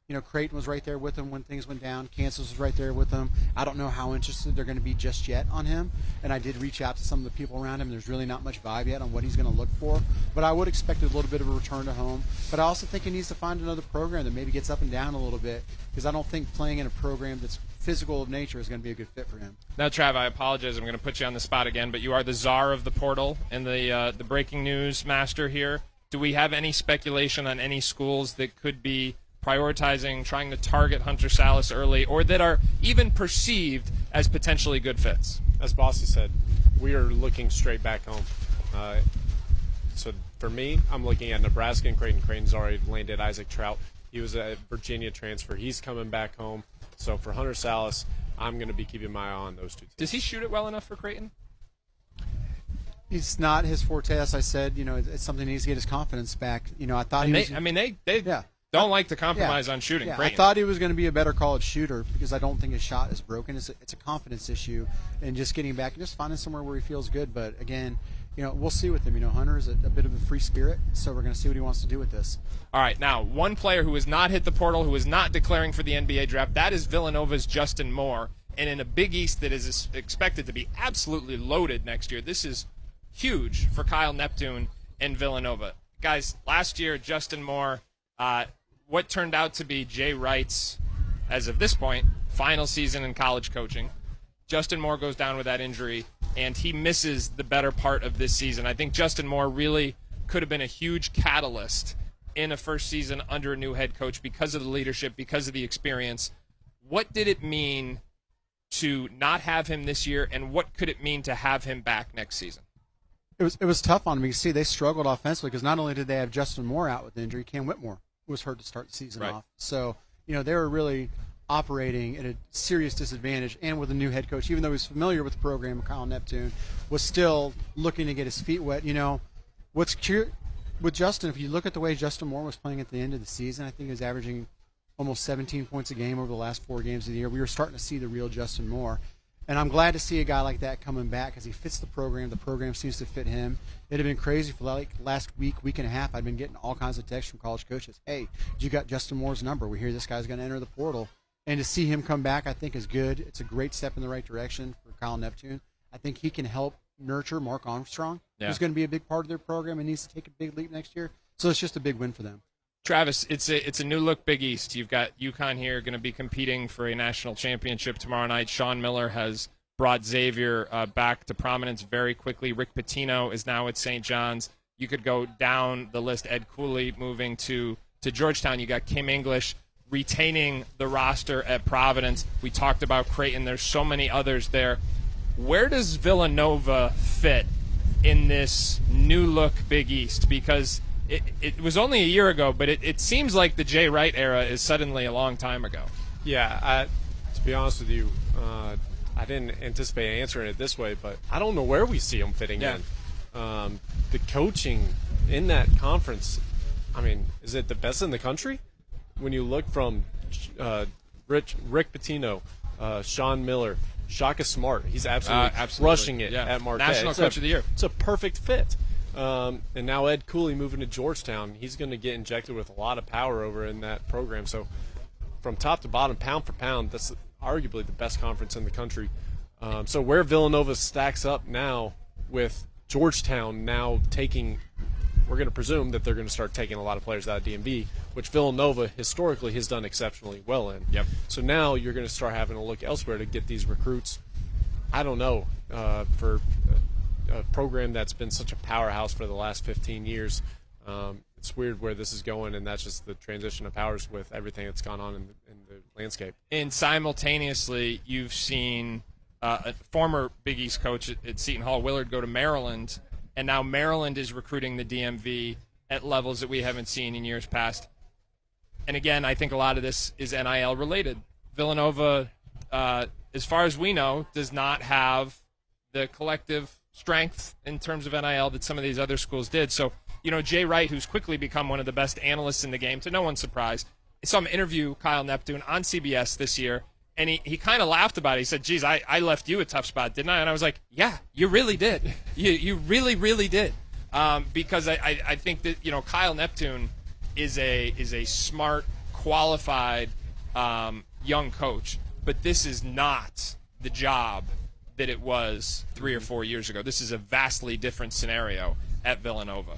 You know, Creighton was right there with him when things went down. Kansas was right there with him. I don't know how interested they're going to be just yet on him. And I did reach out to some of the people around him. There's really not much vibe yet on what he's going to look for. But I would expect a little bit of a return to home. But I also think he needs to find another program that maybe gets up and down a little bit, because I don't think playing in a program that's physical of nature is going to be a good fit for him. Now, Trav, I apologize. I'm going to put you on the spot again, but you are the czar of the portal and the breaking news master here. Do we have any speculation on any schools that could be prioritizing, trying to target Hunter Salas early, or that are even perceived as potentially good fits? As Bossy said, we are looking straight back home. So for me, I'm looking at Nebraska and Creighton. Creighton's already landed Isaac Trout. He was a Virginia transfer. He's coming back home. So for Hunter Salas, I'm going to be keeping my eye on those two teams. Does he shoot it well enough for Creighton? He's not his forte, as I said. You know, it's something he needs to get his confidence back. You know, I thought and he they, was. I mean, they don't like to compromise on shooting. Yeah, I Creighton. thought he was going to be a better college shooter, because I don't think his shot is broken. It's a confidence issue, and just getting back and just finding somewhere where he feels good. But again, you know, we'll see with him. You know, Hunter is a bit of a free spirit, so we're going to see what he wants to do with this. All right, now, one player who has not hit the portal, who is not declaring for the NBA draft, that is Villanova's Justin Moore. And in a Big East that is expected to be absolutely loaded next year, this is huge for Kyle Neptune and Villanova. Guys, last year, Justin Moore, what turned out to be Jay Wright's, as of this point, final season in college coaching. Justin Moore goes down with that injury, and he misses the better part of this season. I think Justin Moore really could have been a huge catalyst in a first season under a new head coach because of the leadership, because of the experience. What did it mean to not have him this year, and what could it mean to have him back next season? It was tough on me. You see, they struggled offensively because not only did they have Justin Moore out with injury, Cam Whitmore was hurt to start the season off. So, you know, they were really operating at a serious disadvantage, and with a new head coach, even though he was familiar with the program, Kyle Neptune was still looking to get his feet wet. You know, what's cute with Justin, if you look at the way Justin Moore was playing at the end of the season, I think he was averaging almost 17 points a game over the last 4 games of the year. We were starting to see the real Justin Moore. And I'm glad to see a guy like that coming back because he fits the program. The program seems to fit him. It had been crazy for like last week and a half. I'd been getting all kinds of texts from college coaches. Hey, you got Justin Moore's number. We hear this guy's going to enter the portal. And to see him come back, I think, is good. It's a great step in the right direction for Kyle Neptune. I think he can help nurture Mark Armstrong, who's going to be a big part of their program and needs to take a big leap next year. So it's just a big win for them. Travis, it's a new look Big East. You've got UConn here going to be competing for a national championship tomorrow night. Sean Miller has brought Xavier back to prominence very quickly. Rick Pitino is now at St. John's. You could go down the list. Ed Cooley moving to Georgetown. You got Kim English. retaining the roster at Providence. We talked about Creighton. There's so many others there. Where does Villanova fit in this new look Big East? Because it was only a year ago, but it seems like the Jay Wright era is suddenly a long time ago. Yeah, to be honest with you, I didn't anticipate answering it this way, but I don't know where we see them fitting in. The coaching in that conference, I mean, is it the best in the country? When you look from Rick Pitino, Sean Miller, Shaka Smart, he's absolutely rushing it at Marquette. National Coach of the Year. It's a perfect fit. And now Ed Cooley moving to Georgetown, he's going to get injected with a lot of power over in that program. So from top to bottom, pound for pound, that's arguably the best conference in the country. So where Villanova stacks up now with Georgetown now taking – we're going to presume that they're going to start taking a lot of players out of DMV, which Villanova historically has done exceptionally well in. Yep. So now you're going to start having to look elsewhere to get these recruits. I don't know, for a program that's been such a powerhouse for the last 15 years, it's weird where this is going, and that's just the transition of powers with everything that's gone on in the landscape. And simultaneously, you've seen a former Big East coach at Seton Hall, Willard, go to Maryland, and now Maryland is recruiting the DMV at levels that we haven't seen in years past. And again, I think a lot of this is NIL related. Villanova, as far as we know, does not have the collective strength in terms of NIL that some of these other schools did. So, Jay Wright, who's quickly become one of the best analysts in the game, to no one's surprise, I saw him interview Kyle Neptune on CBS this year, and he kind of laughed about it. He said, geez, I left you a tough spot, didn't I? And I was like, yeah, you really did. You really, really did. Because I think that, Kyle Neptune is a smart, qualified young coach. But this is not the job that it was 3 or 4 years ago. This is a vastly different scenario at Villanova.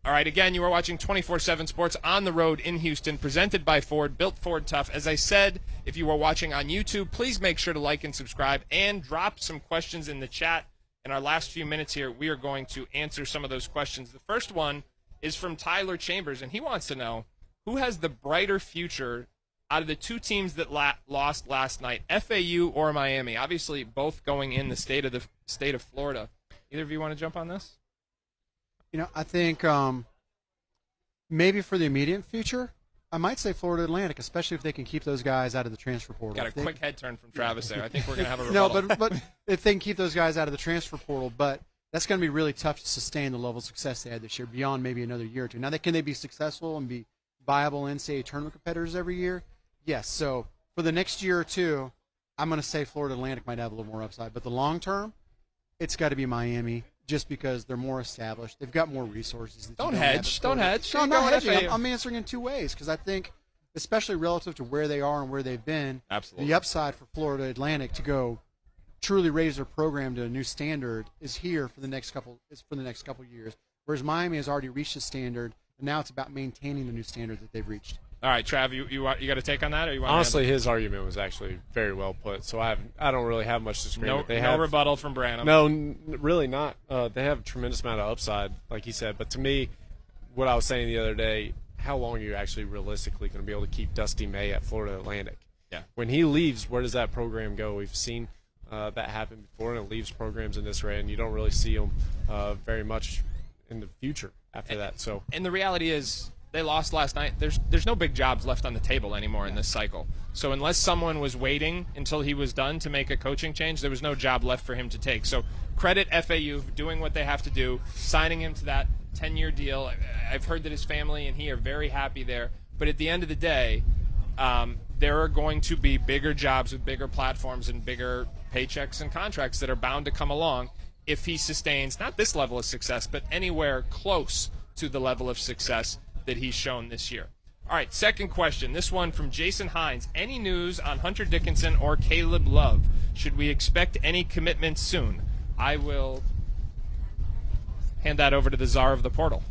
All right, again, you are watching 247 Sports on the road in Houston, presented by Ford, built Ford tough. As I said, if you are watching on YouTube, please make sure to like and subscribe and drop some questions in the chat. In our last few minutes here, we are going to answer some of those questions. The first one is from Tyler Chambers, and he wants to know, who has the brighter future out of the two teams that lost last night, FAU or Miami? Obviously, both going in the state of Florida. Either of you want to jump on this? I think maybe for the immediate future, I might say Florida Atlantic, especially if they can keep those guys out of the transfer portal. Got a quick head turn from Travis there. I think we're going to have a rebuttal. No, but if they can keep those guys out of the transfer portal, but that's going to be really tough to sustain the level of success they had this year beyond maybe another year or two. Now, can they be successful and be viable NCAA tournament competitors every year? Yes. So for the next year or two, I'm going to say Florida Atlantic might have a little more upside. But the long term, it's got to be Miami. Just because they're more established, they've got more resources. Don't hedge. Don't hedge. No, I'm not hedging. I'm answering in two ways because I think, especially relative to where they are and where they've been, absolutely, the upside for Florida Atlantic to go truly raise their program to a new standard is here for the next couple. Years. Whereas Miami has already reached the standard, and now it's about maintaining the new standard that they've reached. All right, Trav, you got a take on that, or you want? Honestly, his argument was actually very well put. So I don't really have much disagreement. No rebuttal from Branham. No, really not. They have a tremendous amount of upside, like he said. But to me, what I was saying the other day, how long are you actually realistically going to be able to keep Dusty May at Florida Atlantic? Yeah. When he leaves, where does that program go? We've seen that happen before, and it leaves programs in disarray, and you don't really see them very much in the future after that. So, and the reality is, they lost last night. There's no big jobs left on the table anymore in this cycle. So unless someone was waiting until he was done to make a coaching change, there was no job left for him to take. So credit FAU for doing what they have to do, signing him to that 10-year deal. I've heard that his family and he are very happy there. But at the end of the day, there are going to be bigger jobs with bigger platforms and bigger paychecks and contracts that are bound to come along if he sustains not this level of success, but anywhere close to the level of success that he's shown this year. All right, second question. This one from Jason Hines. Any news on Hunter Dickinson or Caleb Love? Should we expect any commitments soon? I will hand that over to the czar of the portal.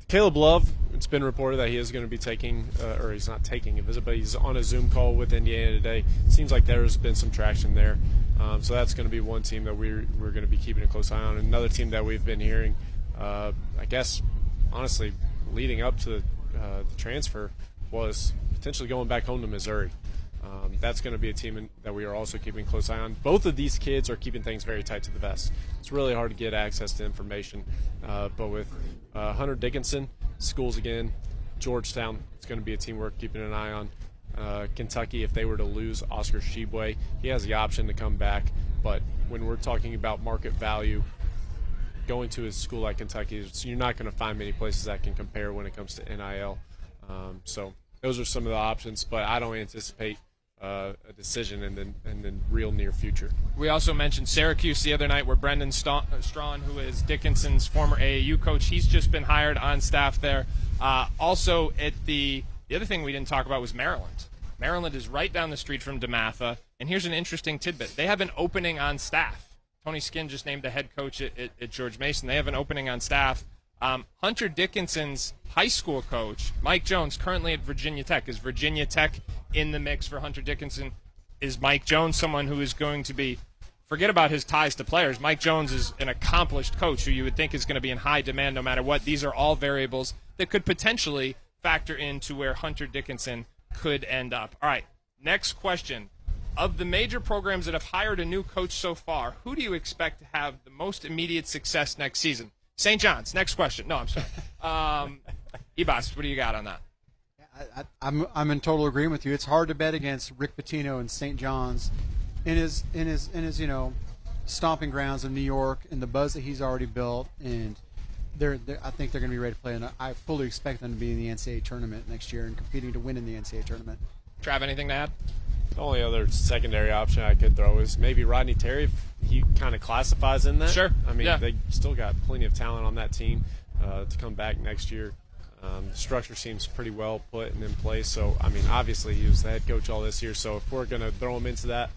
Caleb Love, it's been reported that he is going to be taking, or he's not taking a visit, but he's on a Zoom call with Indiana today. Seems like there's been some traction there. So that's going to be one team that we're going to be keeping a close eye on. Another team that we've been hearing, I guess, honestly, leading up to the transfer, was potentially going back home to Missouri. That's going to be a team that we are also keeping a close eye on. Both of these kids are keeping things very tight to the vest. It's really hard to get access to information. But with Hunter Dickinson, schools again, Georgetown, it's going to be a team we're keeping an eye on. Kentucky, if they were to lose Oscar Tshiebwe, he has the option to come back. But when we're talking about market value, going to a school like Kentucky, you're not going to find many places that can compare when it comes to NIL. So those are some of the options, but I don't anticipate a decision in the real near future. We also mentioned Syracuse the other night, where Brendan Strawn, who is Dickinson's former AAU coach, he's just been hired on staff there. Also, at the other thing we didn't talk about was Maryland. Maryland is right down the street from DeMatha, and here's an interesting tidbit. They have an opening on staff. Tony Skinn just named the head coach at George Mason. They have an opening on staff. Hunter Dickinson's high school coach, Mike Jones, currently at Virginia Tech. Is Virginia Tech in the mix for Hunter Dickinson? Is Mike Jones someone who is going to be, forget about his ties to players, Mike Jones is an accomplished coach who you would think is going to be in high demand no matter what. These are all variables that could potentially factor into where Hunter Dickinson could end up. All right, next question. Of the major programs that have hired a new coach so far, who do you expect to have the most immediate success next season? St. John's. Next question. No, I'm sorry. Ibas, what do you got on that? I'm in total agreement with you. It's hard to bet against Rick Pitino and St. John's in his stomping grounds of New York and the buzz that he's already built, and I think they're going to be ready to play. And I fully expect them to be in the NCAA tournament next year and competing to win in the NCAA tournament. Trav, anything to add? The only other secondary option I could throw is maybe Rodney Terry, if he kind of classifies in that. Sure. I mean, yeah. They still got plenty of talent on that team to come back next year. The structure seems pretty well put and in place. So, I mean, obviously he was the head coach all this year. So if we're going to throw him into that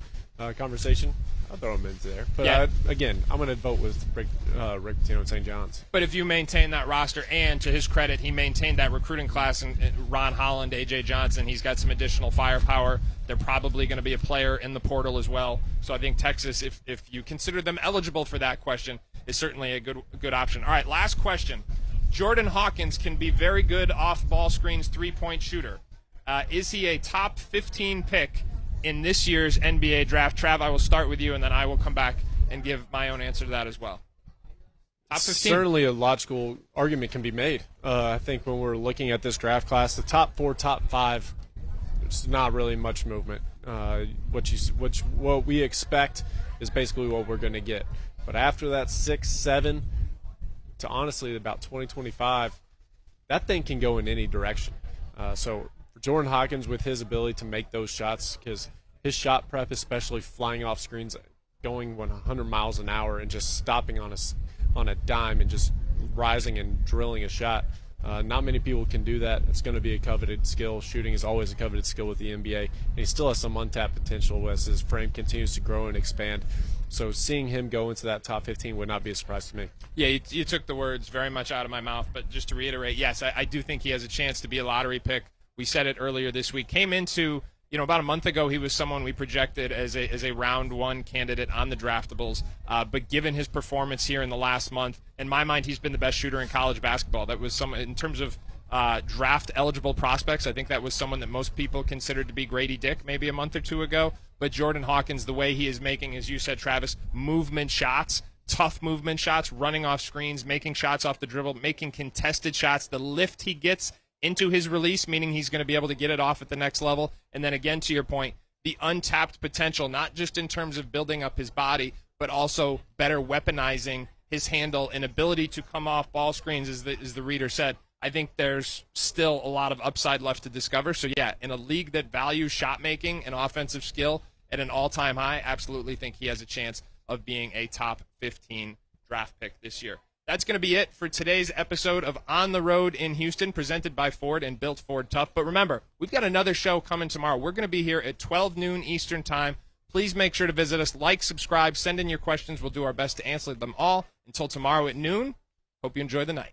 conversation, I'll throw him into there. But yeah. Again, I'm going to vote with Rick Pitino and St. John's. But if you maintain that roster, and to his credit, he maintained that recruiting class, and Ron Holland, A.J. Johnson, he's got some additional firepower. They're probably going to be a player in the portal as well. So I think Texas, if you consider them eligible for that question, is certainly a good option. All right, last question. Jordan Hawkins can be very good off-ball screens three-point shooter. Is he a top 15 pick in this year's NBA draft? Trav, I will start with you, and then I will come back and give my own answer to that as well. Top 15? Certainly a logical argument can be made. I think when we're looking at this draft class, the top 4, top 5, there's not really much movement. What we expect is basically what we're going to get. But after that 6, 7, to honestly about 2025, that thing can go in any direction. So for Jordan Hawkins, with his ability to make those shots, because his shot prep, especially flying off screens, going 100 miles an hour and just stopping on a dime and just rising and drilling a shot, not many people can do that. It's going to be a coveted skill. Shooting is always a coveted skill with the NBA, and he still has some untapped potential as his frame continues to grow and expand. So seeing him go into that top 15 would not be a surprise to me. Yeah, you took the words very much out of my mouth, but just to reiterate, yes, I do think he has a chance to be a lottery pick. We said it earlier this week. Came into, about a month ago, he was someone we projected as a round one candidate on the draftables. But given his performance here in the last month, in my mind, he's been the best shooter in college basketball. That was in terms of draft eligible prospects, I think that was someone that most people considered to be Grady Dick maybe a month or two ago. But Jordan Hawkins, the way he is making, as you said, Travis, movement shots, tough movement shots, running off screens, making shots off the dribble, making contested shots, the lift he gets into his release, meaning he's going to be able to get it off at the next level. And then again, to your point, the untapped potential, not just in terms of building up his body, but also better weaponizing his handle and ability to come off ball screens, as the reader said. I think there's still a lot of upside left to discover. So, yeah, in a league that values shot making and offensive skill at an all-time high, absolutely think he has a chance of being a top 15 draft pick this year. That's going to be it for today's episode of On the Road in Houston, presented by Ford and Built Ford Tough. But remember, we've got another show coming tomorrow. We're going to be here at 12 noon Eastern Time. Please make sure to visit us, like, subscribe, send in your questions. We'll do our best to answer them all. Until tomorrow at noon, hope you enjoy the night.